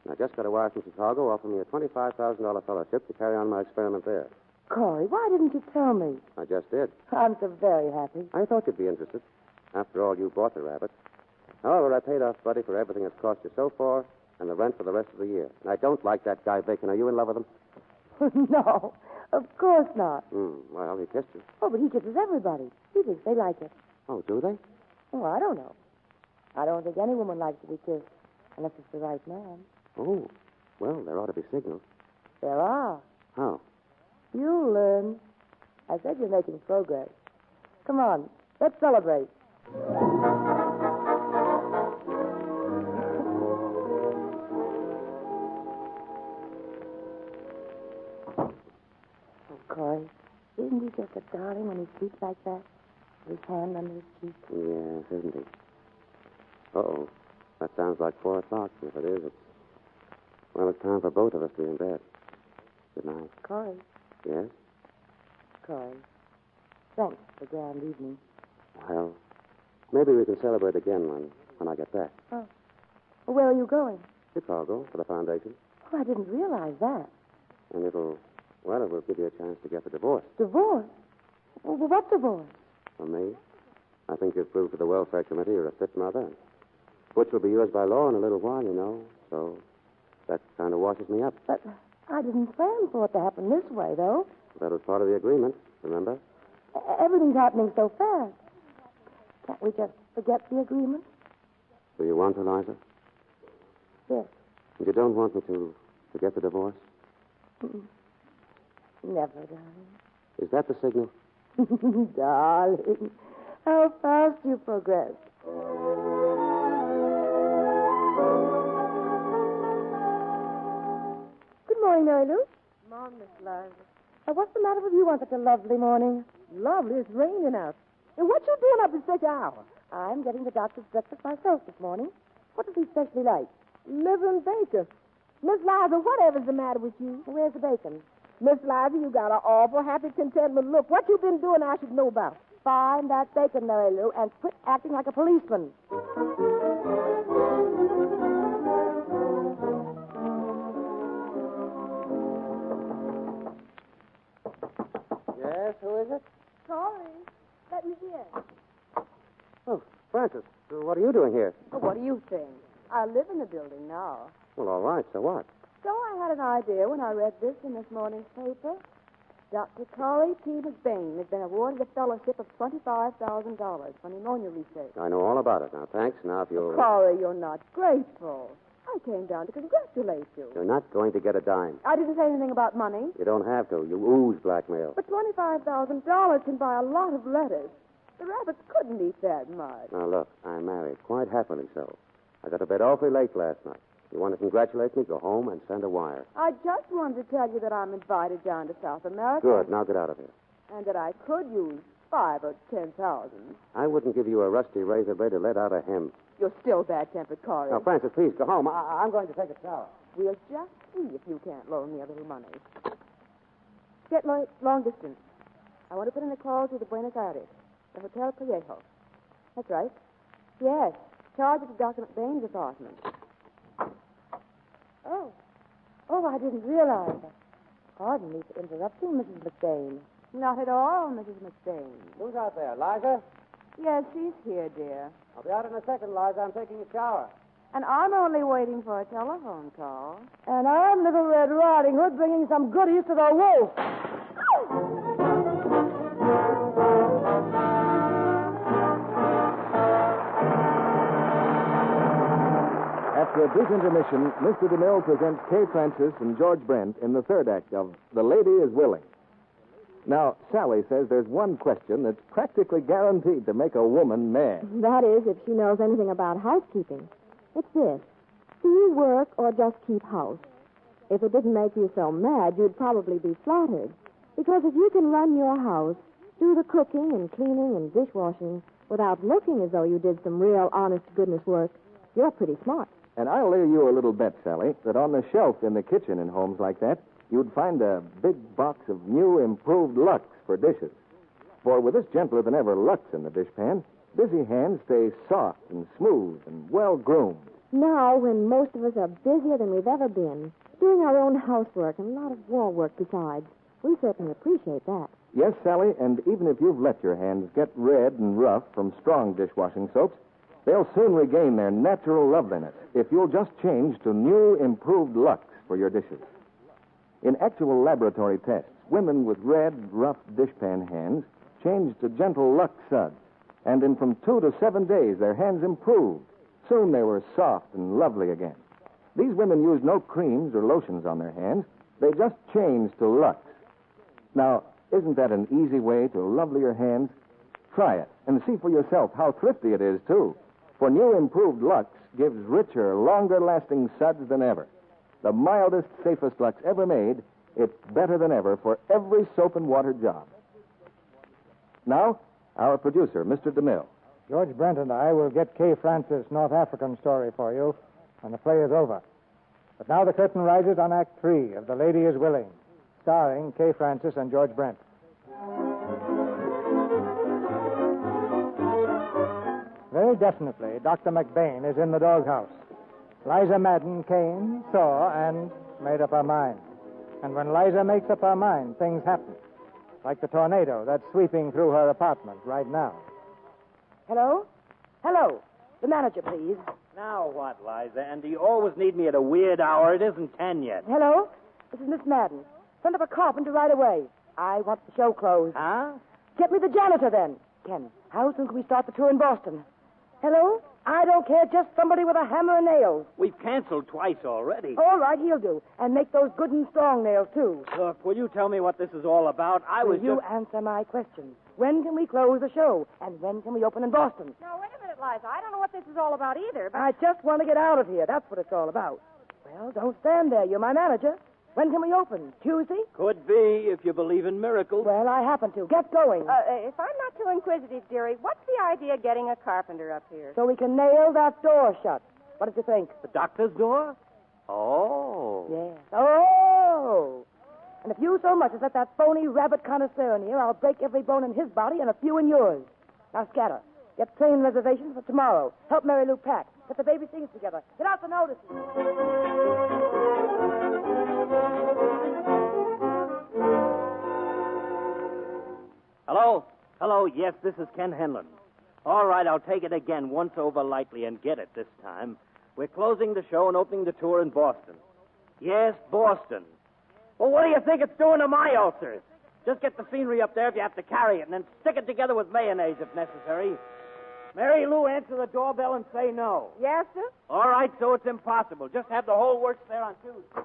I just got a wire from Chicago offering me a $25,000 fellowship to carry on my experiment there. Corey, why didn't you tell me? I just did. I'm so very happy. I thought you'd be interested. After all, you bought the rabbits. However, I paid off Buddy for everything it's cost you so far and the rent for the rest of the year. And I don't like that guy, Vic. And are you in love with him? No, of course not. Well, he kissed you. Oh, but he kisses everybody. He thinks they like it. Oh, do they? Oh, I don't know. I don't think any woman likes to be kissed, unless it's the right man. Oh, well, there ought to be signals. There are. How? You'll learn. I said you're making progress. Come on, let's celebrate. Corey, isn't he just a darling when he speaks like that? With his hand under his cheek. Yes, isn't he? Uh-oh. That sounds like 4 o'clock. If it is, it's time for both of us to be in bed. Good night. Corey. Yes? Corey. Thanks for the grand evening. Well, maybe we can celebrate again when I get back. Oh. Well, where are you going? Chicago, for the foundation. Oh, I didn't realize that. And it will give you a chance to get the divorce. Divorce? Well, what divorce? For me, I think you've proved to the welfare committee you're a fit mother, which will be yours by law in a little while, you know. So that kind of washes me up. But I didn't plan for it to happen this way, though. That was part of the agreement, remember? Everything's happening so fast. Can't we just forget the agreement? Do you want to, Liza? Yes. And you don't want me to get the divorce? Never, darling. Is that the signal? Darling, how fast you progress. Good morning, Mary Lou. Morning, Miss Liza. What's the matter with you on such a lovely morning? Lovely. It's raining out. And what you doing up at such an hour? I'm getting the doctor's breakfast myself this morning. What does he specially like? Liver and bacon. Miss Liza, whatever's the matter with you? Where's the bacon? Miss Liza, you got an awful happy, contentment look. What you been doing I should know about? Find that bacon, Mary Lou, and quit acting like a policeman. Yes, who is it? Corey, let me in. Oh, Francis, what are you doing here? Well, what do you think? I live in the building now. Well, all right, so what? So I had an idea when I read this in this morning's paper. Dr. Corey P. McBain has been awarded a fellowship of $25,000 for pneumonia research. I know all about it now. Thanks. Now, if you'll... Corey, you're not grateful. I came down to congratulate you. You're not going to get a dime. I didn't say anything about money. You don't have to. You ooze blackmail. But $25,000 can buy a lot of lettuce. The rabbits couldn't eat that much. Now, look, I'm married. Quite happily so. I got to bed awfully late last night. You want to congratulate me? Go home and send a wire. I just wanted to tell you that I'm invited down to South America. Good. Now get out of here. And that I could use 5 or 10,000. I wouldn't give you a rusty razor blade to let out a hem. You're still bad-tempered, Corey. Now, Francis, please go home. I'm going to take a shower. We'll just see if you can't loan me a little money. Get long distance. I want to put in a call to the Buenos Aires, the Hotel Callejo. That's right. Yes. Charge it to Dr. McBain's apartment. Oh, I didn't realize. Pardon me for interrupting, Mrs. McBain. Not at all, Mrs. McBain. Who's out there, Liza? Yes, she's here, dear. I'll be out in a second, Liza. I'm taking a shower. And I'm only waiting for a telephone call. And I'm Little Red Riding Hood bringing some goodies to the wolf. After a brief intermission, Mr. DeMille presents Kay Francis and George Brent in the third act of The Lady is Willing. Now, Sally says there's one question that's practically guaranteed to make a woman mad. That is, if she knows anything about housekeeping. It's this. Do you work or just keep house? If it didn't make you so mad, you'd probably be flattered. Because if you can run your house, do the cooking and cleaning and dishwashing without looking as though you did some real honest-to-goodness work, you're pretty smart. And I'll lay you a little bet, Sally, that on the shelf in the kitchen in homes like that, you'd find a big box of new, improved Lux for dishes. For with this gentler-than-ever Lux in the dishpan, busy hands stay soft and smooth and well-groomed. Now, when most of us are busier than we've ever been, doing our own housework and a lot of wall work besides, we certainly appreciate that. Yes, Sally, and even if you've let your hands get red and rough from strong dishwashing soaps, they'll soon regain their natural loveliness if you'll just change to new, improved Lux for your dishes. In actual laboratory tests, women with red, rough dishpan hands changed to gentle Lux suds, and in from 2 to 7 days, their hands improved. Soon they were soft and lovely again. These women used no creams or lotions on their hands. They just changed to Lux. Now, isn't that an easy way to lovely your hands? Try it. And see for yourself how thrifty it is, too. For new improved Lux gives richer, longer-lasting suds than ever. The mildest, safest Lux ever made, it's better than ever for every soap and water job. Now, our producer, Mr. DeMille. George Brent and I will get Kay Francis' North African story for you when the play is over. But now the curtain rises on Act 3 of The Lady is Willing, starring Kay Francis and George Brent. Very definitely, Dr. McBain is in the doghouse. Liza Madden came, saw, and made up her mind. And when Liza makes up her mind, things happen. Like the tornado that's sweeping through her apartment right now. Hello? Hello. The manager, please. Now what, Liza? And do you always need me at a weird hour? It isn't 10 yet. Hello? This is Miss Madden. Send up a carpenter right away. I want the show closed. Huh? Get me the janitor, then. Ken, how soon can we start the tour in Boston? Hello? I don't care, just somebody with a hammer and nails. We've canceled twice already. All right, he'll do. And make those good and strong nails, too. Look, will you tell me what this is all about? Will you answer my question? When can we close the show? And when can we open in Boston? Now, wait a minute, Liza. I don't know what this is all about either, but... I just want to get out of here. That's what it's all about. Well, don't stand there. You're my manager. When can we open? Tuesday? Could be, if you believe in miracles. Well, I happen to. Get going. If I'm not too inquisitive, dearie, what's the idea of getting a carpenter up here? So we can nail that door shut. What did you think? The doctor's door? Oh. Yes. Oh. And if you so much as let that phony rabbit connoisseur in here, I'll break every bone in his body and a few in yours. Now scatter. Get train reservations for tomorrow. Help Mary Lou pack. Get the baby things together. Get out the notices. Hello? Hello, yes, this is Ken Henlon. All right, I'll take it again, once over lightly, and get it this time. We're closing the show and opening the tour in Boston. Yes, Boston. Well, what do you think it's doing to my ulcers? Just get the scenery up there if you have to carry it, and then stick it together with mayonnaise if necessary. Mary Lou, answer the doorbell and say no. Yes, sir? All right, so it's impossible. Just have the whole works there on Tuesday.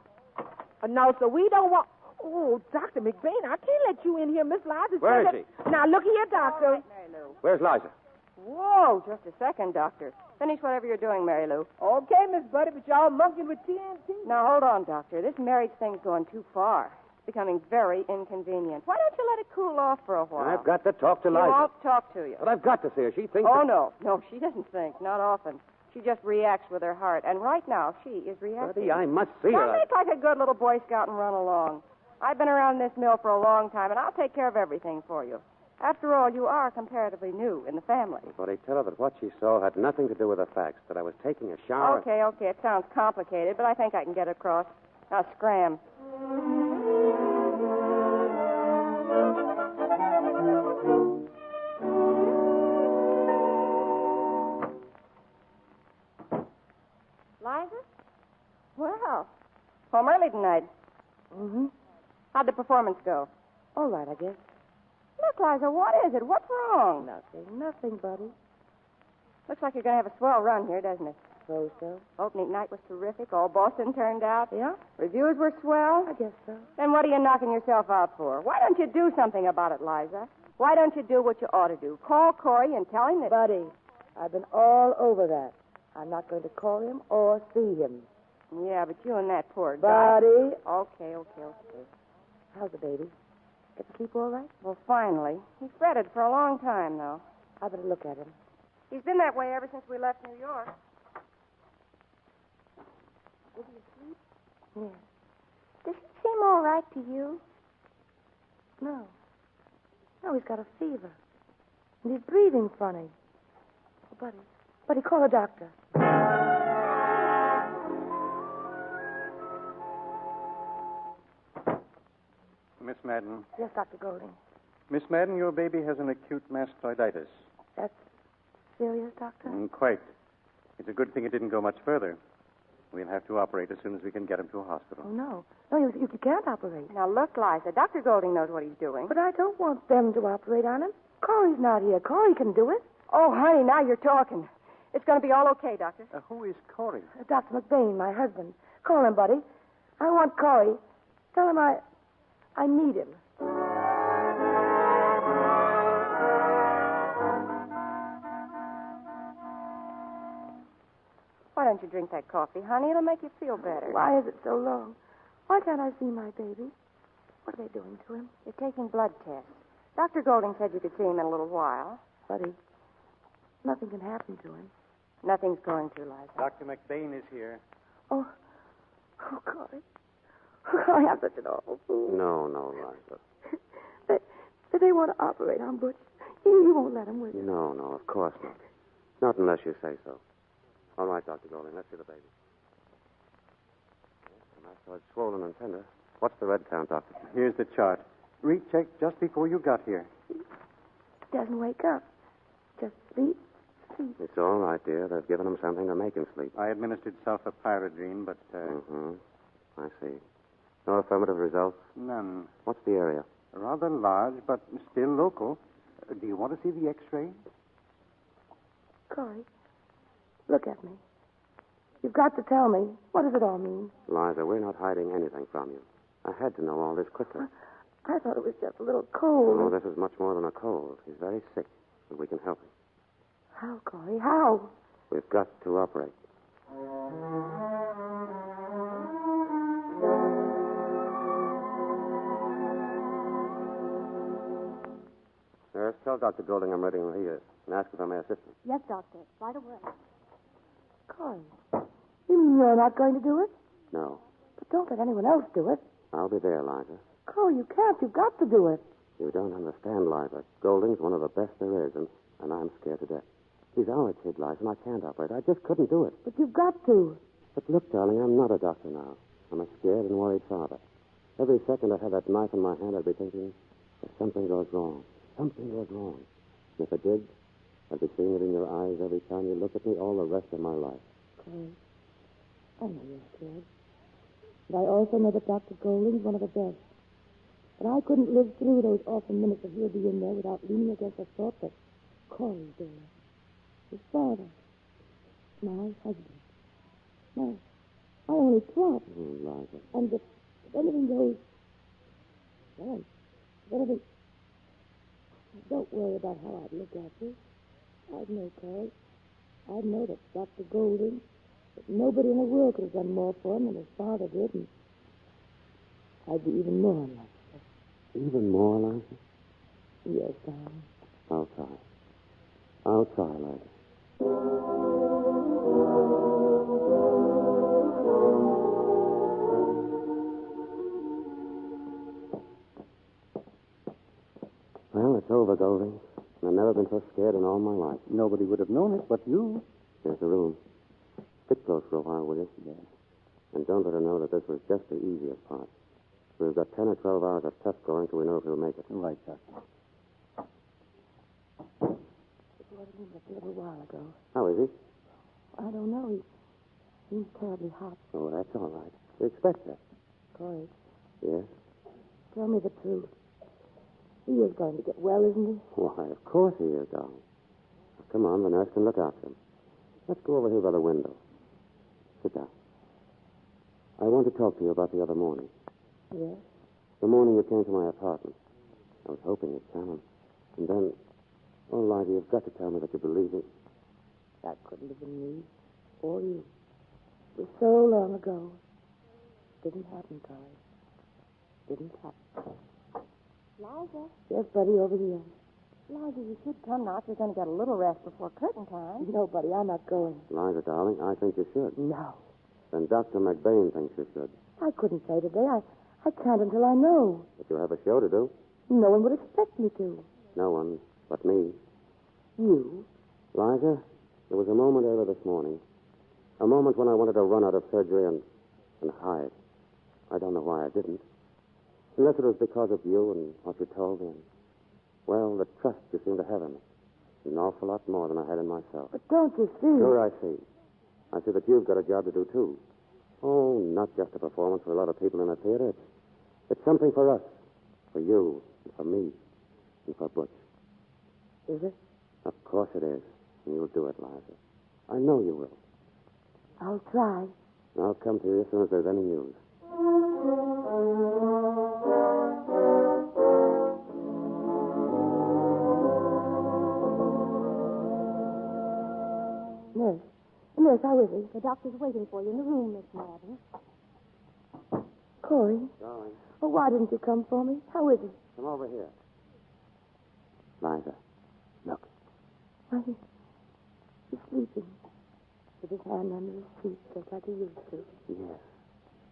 No, sir, we don't want... Oh, Dr. McBain, I can't let you in here. Miss Liza. Where is he? Now, look here, Doctor. All right, Mary Lou. Where's Liza? Whoa, just a second, Doctor. Finish whatever you're doing, Mary Lou. Okay, Miss Buddy, but y'all monkeying with TNT. Now, hold on, Doctor. This marriage thing's going too far. It's becoming very inconvenient. Why don't you let it cool off for a while? I've got to talk to She Liza. won't talk to you. But I've got to see her. She thinks... Oh, no. No, she doesn't think. Not often. She just reacts with her heart. And right now, she is reacting. Buddy, I must see Now, her. make like a good little Boy Scout and run along. I've been around this mill for a long time, and I'll take care of everything for you. After all, you are comparatively new in the family. Buddy, tell her that what she saw had nothing to do with the facts, that I was taking a shower... Okay. It sounds complicated, but I think I can get across. Now, scram. Liza? Well, home early tonight. Mm-hmm. How'd the performance go? All right, I guess. Look, Liza, what is it? What's wrong? Nothing, buddy. Looks like you're going to have a swell run here, doesn't it? So. Opening night was terrific. All Boston turned out. Yeah? Reviews were swell. I guess so. Then what are you knocking yourself out for? Why don't you do something about it, Liza? Why don't you do what you ought to do? Call Corey and tell him that... Buddy, I've been all over that. I'm not going to call him or see him. Yeah, but you and that poor guy... Buddy. Okay. How's the baby? Get to sleep all right? Well, finally. He fretted for a long time, though. I better look at him. He's been that way ever since we left New York. Is he asleep? Yes. Does he seem all right to you? No. No, he's got a fever. And he's breathing funny. Oh, Buddy, call a doctor. Miss Madden. Yes, Dr. Golding. Miss Madden, your baby has an acute mastoiditis. That's serious, Doctor? Quite. It's a good thing it didn't go much further. We'll have to operate as soon as we can get him to a hospital. Oh, no. No, you can't operate. Now, look, Liza, Dr. Golding knows what he's doing. But I don't want them to operate on him. Corey's not here. Corey can do it. Oh, honey, now you're talking. It's going to be all okay, Doctor. Who is Corey? Dr. McBain, my husband. Call him, buddy. I want Corey. Tell him I need him. Why don't you drink that coffee, honey? It'll make you feel better. Why is it so long? Why can't I see my baby? What are they doing to him? You're taking blood tests. Dr. Golding said you could see him in a little while. Buddy, nothing can happen to him. Nothing's going to, Liza. Dr. McBain is here. Oh, Corey. Corey, I'm such an awful fool. No, Liza. They want to operate on Butch. You won't let him, will you? No, of course not. Not unless you say so. All right, Dr. Golding, let's see the baby. Yes, so it's swollen and tender. What's the red count, Doctor? Here's the chart. Rechecked just before you got here. Doesn't wake up. Just sleep. It's all right, dear. They've given him something to make him sleep. I administered sulfapyridine, but... I see. No affirmative results? None. What's the area? Rather large, but still local. Do you want to see the X-ray? Corey, look at me. You've got to tell me. What does it all mean? Liza, we're not hiding anything from you. I had to know all this quickly. I thought it was just a little cold. Oh, this is much more than a cold. He's very sick, and we can help him. How, Corey? How? We've got to operate. Nurse, tell Dr. Golding I'm ready when he is, and ask for my assistant. Yes, Doctor. Right away. Corey, you mean you're not going to do it? No. But don't let anyone else do it. I'll be there, Liza. Corey, you can't. You've got to do it. You don't understand, Liza. Golding's one of the best there is, and I'm scared to death. He's our kid, Liza, and I can't operate. I just couldn't do it. But you've got to. But look, darling, I'm not a doctor now. I'm a scared and worried father. Every second I have that knife in my hand, I'd be thinking, if something goes wrong, something goes wrong. And if it did, I'd be seeing it in your eyes every time you look at me all the rest of my life. Corey, I know you're scared. But I also know that Dr. Golding's one of the best. But I couldn't live through those awful minutes of he'll be in there without leaning against the thought that Corey's there. His father. My husband. My only prop. Liza. And if anything goes... Well, if anything... Don't worry about how I'd look at you. I'd know, Corey. I'd know that Dr. Golding, that nobody in the world could have done more for him than his father did, and I'd be even more in love with him. Even more, Liza? Yes, darling. I'll try. I'll try, Liza. Well, it's over, Golding. I've never been so scared in all my life. Nobody would have known it but you. Here's the room. Sit close for a while, will you? Yes. And don't let her know that this was just the easiest part. We've got 10 or 12 hours of test going till we know if he'll make it. Right, Doctor. It wasn't him just a little while ago. How is he? I don't know. He seems terribly hot. Oh, that's all right. We expect that. Corey, Yes? tell me the truth. He is going to get well, isn't he? Why, of course he is, darling. Now, come on, the nurse can look after him. Let's go over here by the window. Sit down. I want to talk to you about the other morning. Yes? The morning you came to my apartment. I was hoping you'd come. And then, oh, Liza, you've got to tell me that you believe me. That couldn't have been me. Or you. It was so long ago. Didn't happen, Corey. Didn't happen. Liza? Yes, buddy, over here. Liza, you should come now if you're going to get a little rest before curtain time. No, buddy, I'm not going. Liza, darling, I think you should. No. Then Dr. McBain thinks you should. I couldn't say today. I can't until I know. But you have a show to do. No one would expect me to. No one but me. You? Liza, there was a moment early this morning. A moment when I wanted to run out of surgery and hide. I don't know why I didn't. Unless it was because of you and what you told me. Well, the trust you seem to have in me. An awful lot more than I had in myself. But don't you see? Sure, I see. I see that you've got a job to do, too. Oh, not just a performance for a lot of people in a theater. It's something for us. For you, and for me, and for Butch. Is it? Of course it is. And you'll do it, Liza. I know you will. I'll try. I'll come to you as soon as there's any news. yes, how is he? The doctor's waiting for you in the room, Miss Madden. Corey. Darling, Oh, why didn't you come for me? How is he? come over here. Liza, look. Why, he's sleeping. With his hand under his cheek, just like he used to. Yes.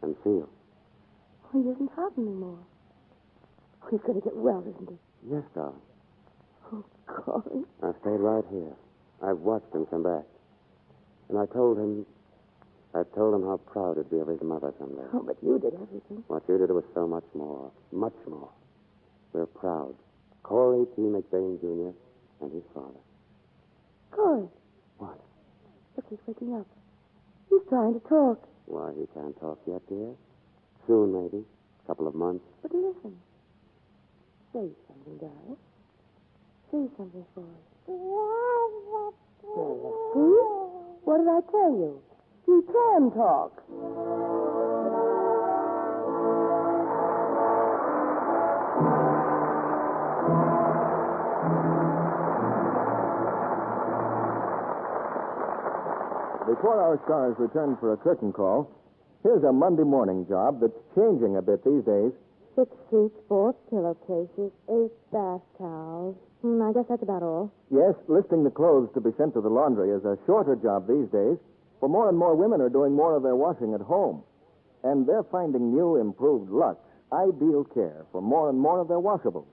And feel. Oh, he isn't hot anymore. Oh, he's going to get well, isn't he? Yes, darling. Oh, Corey. I stayed right here. I've watched him come back. And I told him how proud he'd be of his mother someday. Oh, but you did everything. What you did was so much more. Much more. We're proud. Corey T. McBain, Jr. and his father. Corey. What? Look, he's waking up. He's trying to talk. Why, he can't talk yet, dear. Soon, maybe. A couple of months. But listen. Say something, darling. Say something for us. There, see? What did I tell you? He can talk. Before our stars return for a curtain call, here's a Monday morning job that's changing a bit these days. 6 sheets, 4 pillowcases, 8 bath towels. I guess that's about all. Yes, listing the clothes to be sent to the laundry is a shorter job these days, for more and more women are doing more of their washing at home. And they're finding new, improved Lux ideal care for more and more of their washables.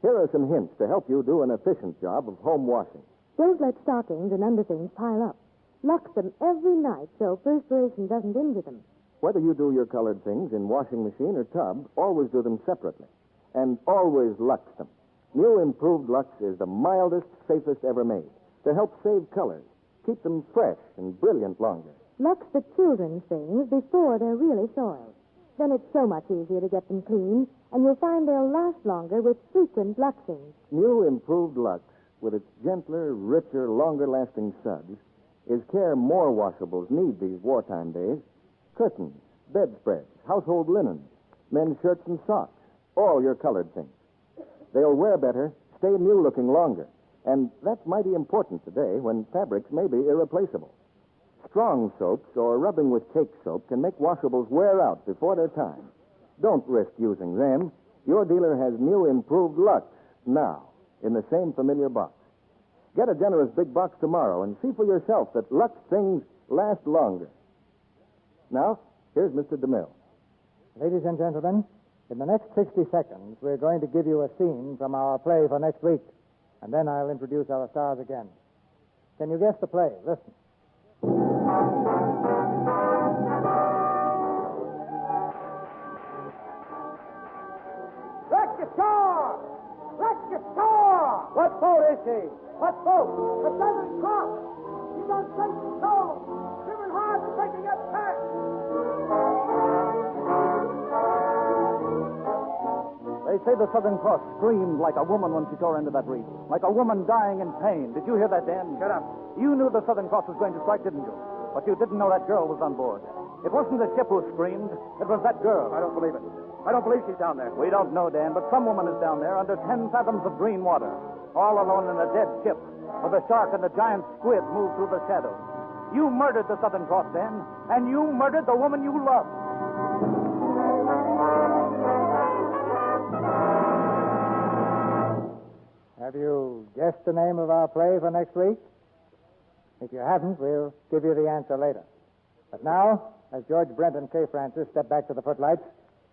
Here are some hints to help you do an efficient job of home washing. Don't let stockings and underthings pile up. Lux them every night so perspiration doesn't injure them. Whether you do your colored things in washing machine or tub, always do them separately. And always Lux them. New improved Lux is the mildest, safest ever made to help save colors, keep them fresh and brilliant longer. Lux the children's things before they're really soiled. Then it's so much easier to get them clean, and you'll find they'll last longer with frequent Luxing. New improved Lux, with its gentler, richer, longer-lasting suds, is care more washables need these wartime days. Curtains, bedspreads, household linens, men's shirts and socks, all your colored things. They'll wear better, stay new-looking longer. And that's mighty important today when fabrics may be irreplaceable. Strong soaps or rubbing with cake soap can make washables wear out before their time. Don't risk using them. Your dealer has new improved Lux now in the same familiar box. Get a generous big box tomorrow and see for yourself that Lux things last longer. Now, here's Mr. DeMille. Ladies and gentlemen, in the next 60 seconds, we're going to give you a scene from our play for next week. And then I'll introduce our stars again. Can you guess the play? Listen. Register! What boat is he? What boat? The Southern Cross. He's on safe control. Swimming hard and taking a tack. They say the Southern Cross screamed like a woman when she tore into that reef. Like a woman dying in pain. Did you hear that, Dan? Shut up. You knew the Southern Cross was going to strike, didn't you? But you didn't know that girl was on board. It wasn't the ship who screamed. It was that girl. I don't believe it. I don't believe she's down there. We don't know, Dan, but some woman is down there under 10 fathoms of green water, all alone in a dead ship, where the shark and the giant squid move through the shadows. You murdered the Southern Cross, Dan, and you murdered the woman you loved. Have you guessed the name of our play for next week? If you haven't, we'll give you the answer later. But now, as George Brent and Kay Francis step back to the footlights,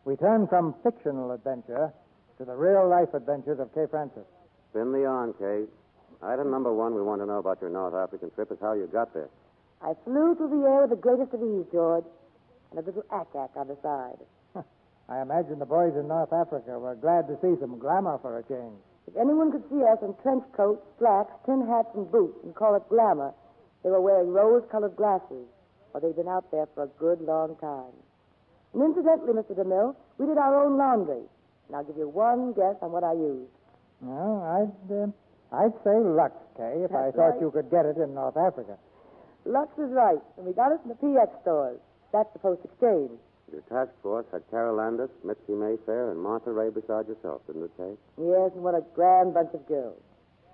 we turn from fictional adventure to the real-life adventures of Kay Francis. Spin me on, Kay. Item number 1 we want to know about your North African trip is how you got there. I flew through the air with the greatest of ease, George, and a little ack-ack on the side. I imagine the boys in North Africa were glad to see some glamour for a change. If anyone could see us in trench coats, slacks, tin hats, and boots and call it glamour, they were wearing rose-colored glasses, or they'd been out there for a good long time. And incidentally, Mr. DeMille, we did our own laundry. And I'll give you one guess on what I used. Well, I'd say Lux, Kay, if I thought you could get it in North Africa. Lux is right, and we got it in the PX stores. That's the Post Exchange. Your task force had Carol Landis, Mitzi Mayfair, and Martha Ray beside yourself, didn't it, Kay? Yes, and what a grand bunch of girls.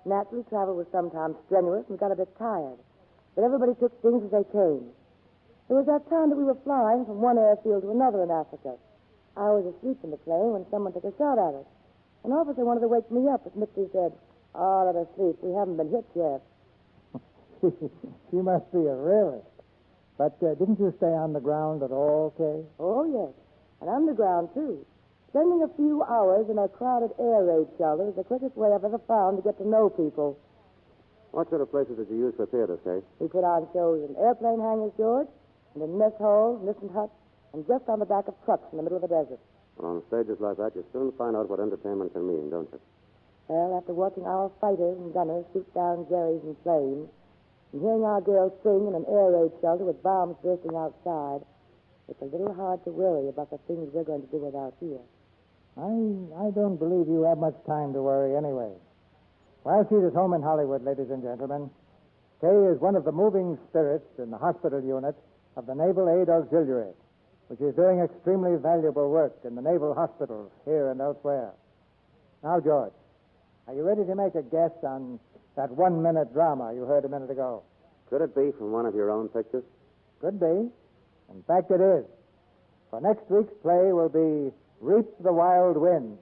Naturally, travel was sometimes strenuous and we got a bit tired. but everybody took things as they came. There was that time that we were flying from one airfield to another in Africa. I was asleep in the plane when someone took a shot at us. An officer wanted to wake me up, but Mitchell said, "Oh, let us sleep. We haven't been hit yet." She must be a realist. But didn't you stay on the ground at all, Kay? Oh, yes. And underground, too. Spending a few hours in a crowded air raid shelter is the quickest way I've ever found to get to know people. What sort of places did you use for theater, Kay? We put on shows in airplane hangars, George, and in mess halls, innocent huts, and just on the back of trucks in the middle of the desert. Well, on stages like that, you soon find out what entertainment can mean, don't you? Well, after watching our fighters and gunners shoot down Jerry's and planes, and hearing our girls sing in an air raid shelter with bombs bursting outside, it's a little hard to worry about the things we're going to do out here. I don't believe you have much time to worry anyway. While she's at home in Hollywood, ladies and gentlemen, Kay is one of the moving spirits in the hospital unit of the Naval Aid Auxiliary, which is doing extremely valuable work in the naval hospitals here and elsewhere. Now, George, are you ready to make a guess on that 1-minute drama you heard a minute ago? Could it be from one of your own pictures? Could be. In fact, it is. For next week's play will be Reap the Wild Wind.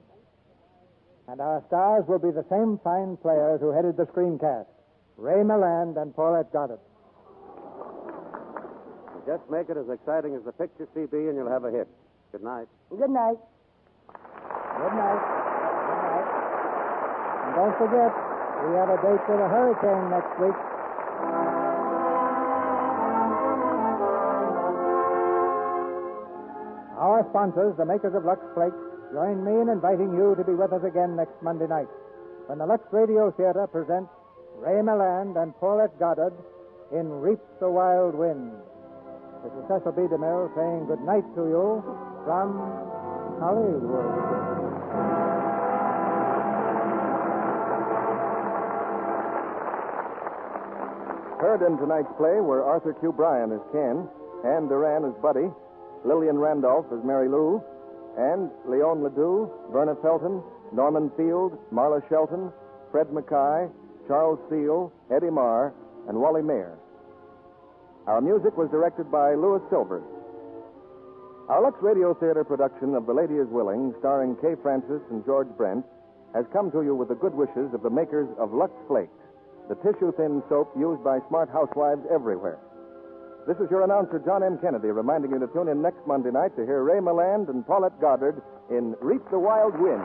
And our stars will be the same fine players who headed the screencast, Ray Milland and Paulette Goddard. Just make it as exciting as the picture, CB, and you'll have a hit. Good night. Good night. Good night. Good night. And don't forget, we have a date with a hurricane next week. Our sponsors, the makers of Lux Flakes, join me in inviting you to be with us again next Monday night when the Lux Radio Theater presents Ray Milland and Paulette Goddard in Reap the Wild Wind. This is Cecil B. DeMille saying good night to you from Hollywood. Heard in tonight's play were Arthur Q. Bryan as Ken, Ann Duran as Buddy, Lillian Randolph as Mary Lou, and Leon Ledoux, Verna Felton, Norman Field, Marla Shelton, Fred Mackay, Charles Seal, Eddie Marr, and Wally Mayer. Our music was directed by Louis Silvers. Our Lux Radio Theater production of The Lady is Willing, starring Kay Francis and George Brent, has come to you with the good wishes of the makers of Lux Flakes, the tissue-thin soap used by smart housewives everywhere. This is your announcer, John M. Kennedy, reminding you to tune in next Monday night to hear Ray Milland and Paulette Goddard in Reap the Wild Wind.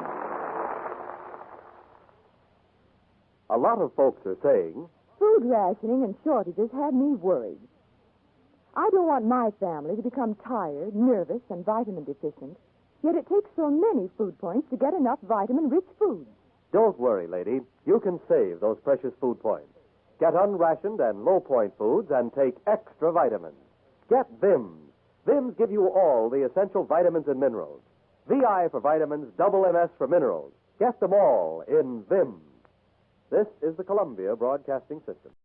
A lot of folks are saying, food rationing and shortages had me worried. I don't want my family to become tired, nervous, and vitamin deficient, yet it takes so many food points to get enough vitamin-rich food. don't worry, lady. You can save those precious food points. Get unrationed and low-point foods and take extra vitamins. Get Vims. Vims give you all the essential vitamins and minerals. VI for vitamins, double MS for minerals. Get them all in Vims. This is the Columbia Broadcasting System.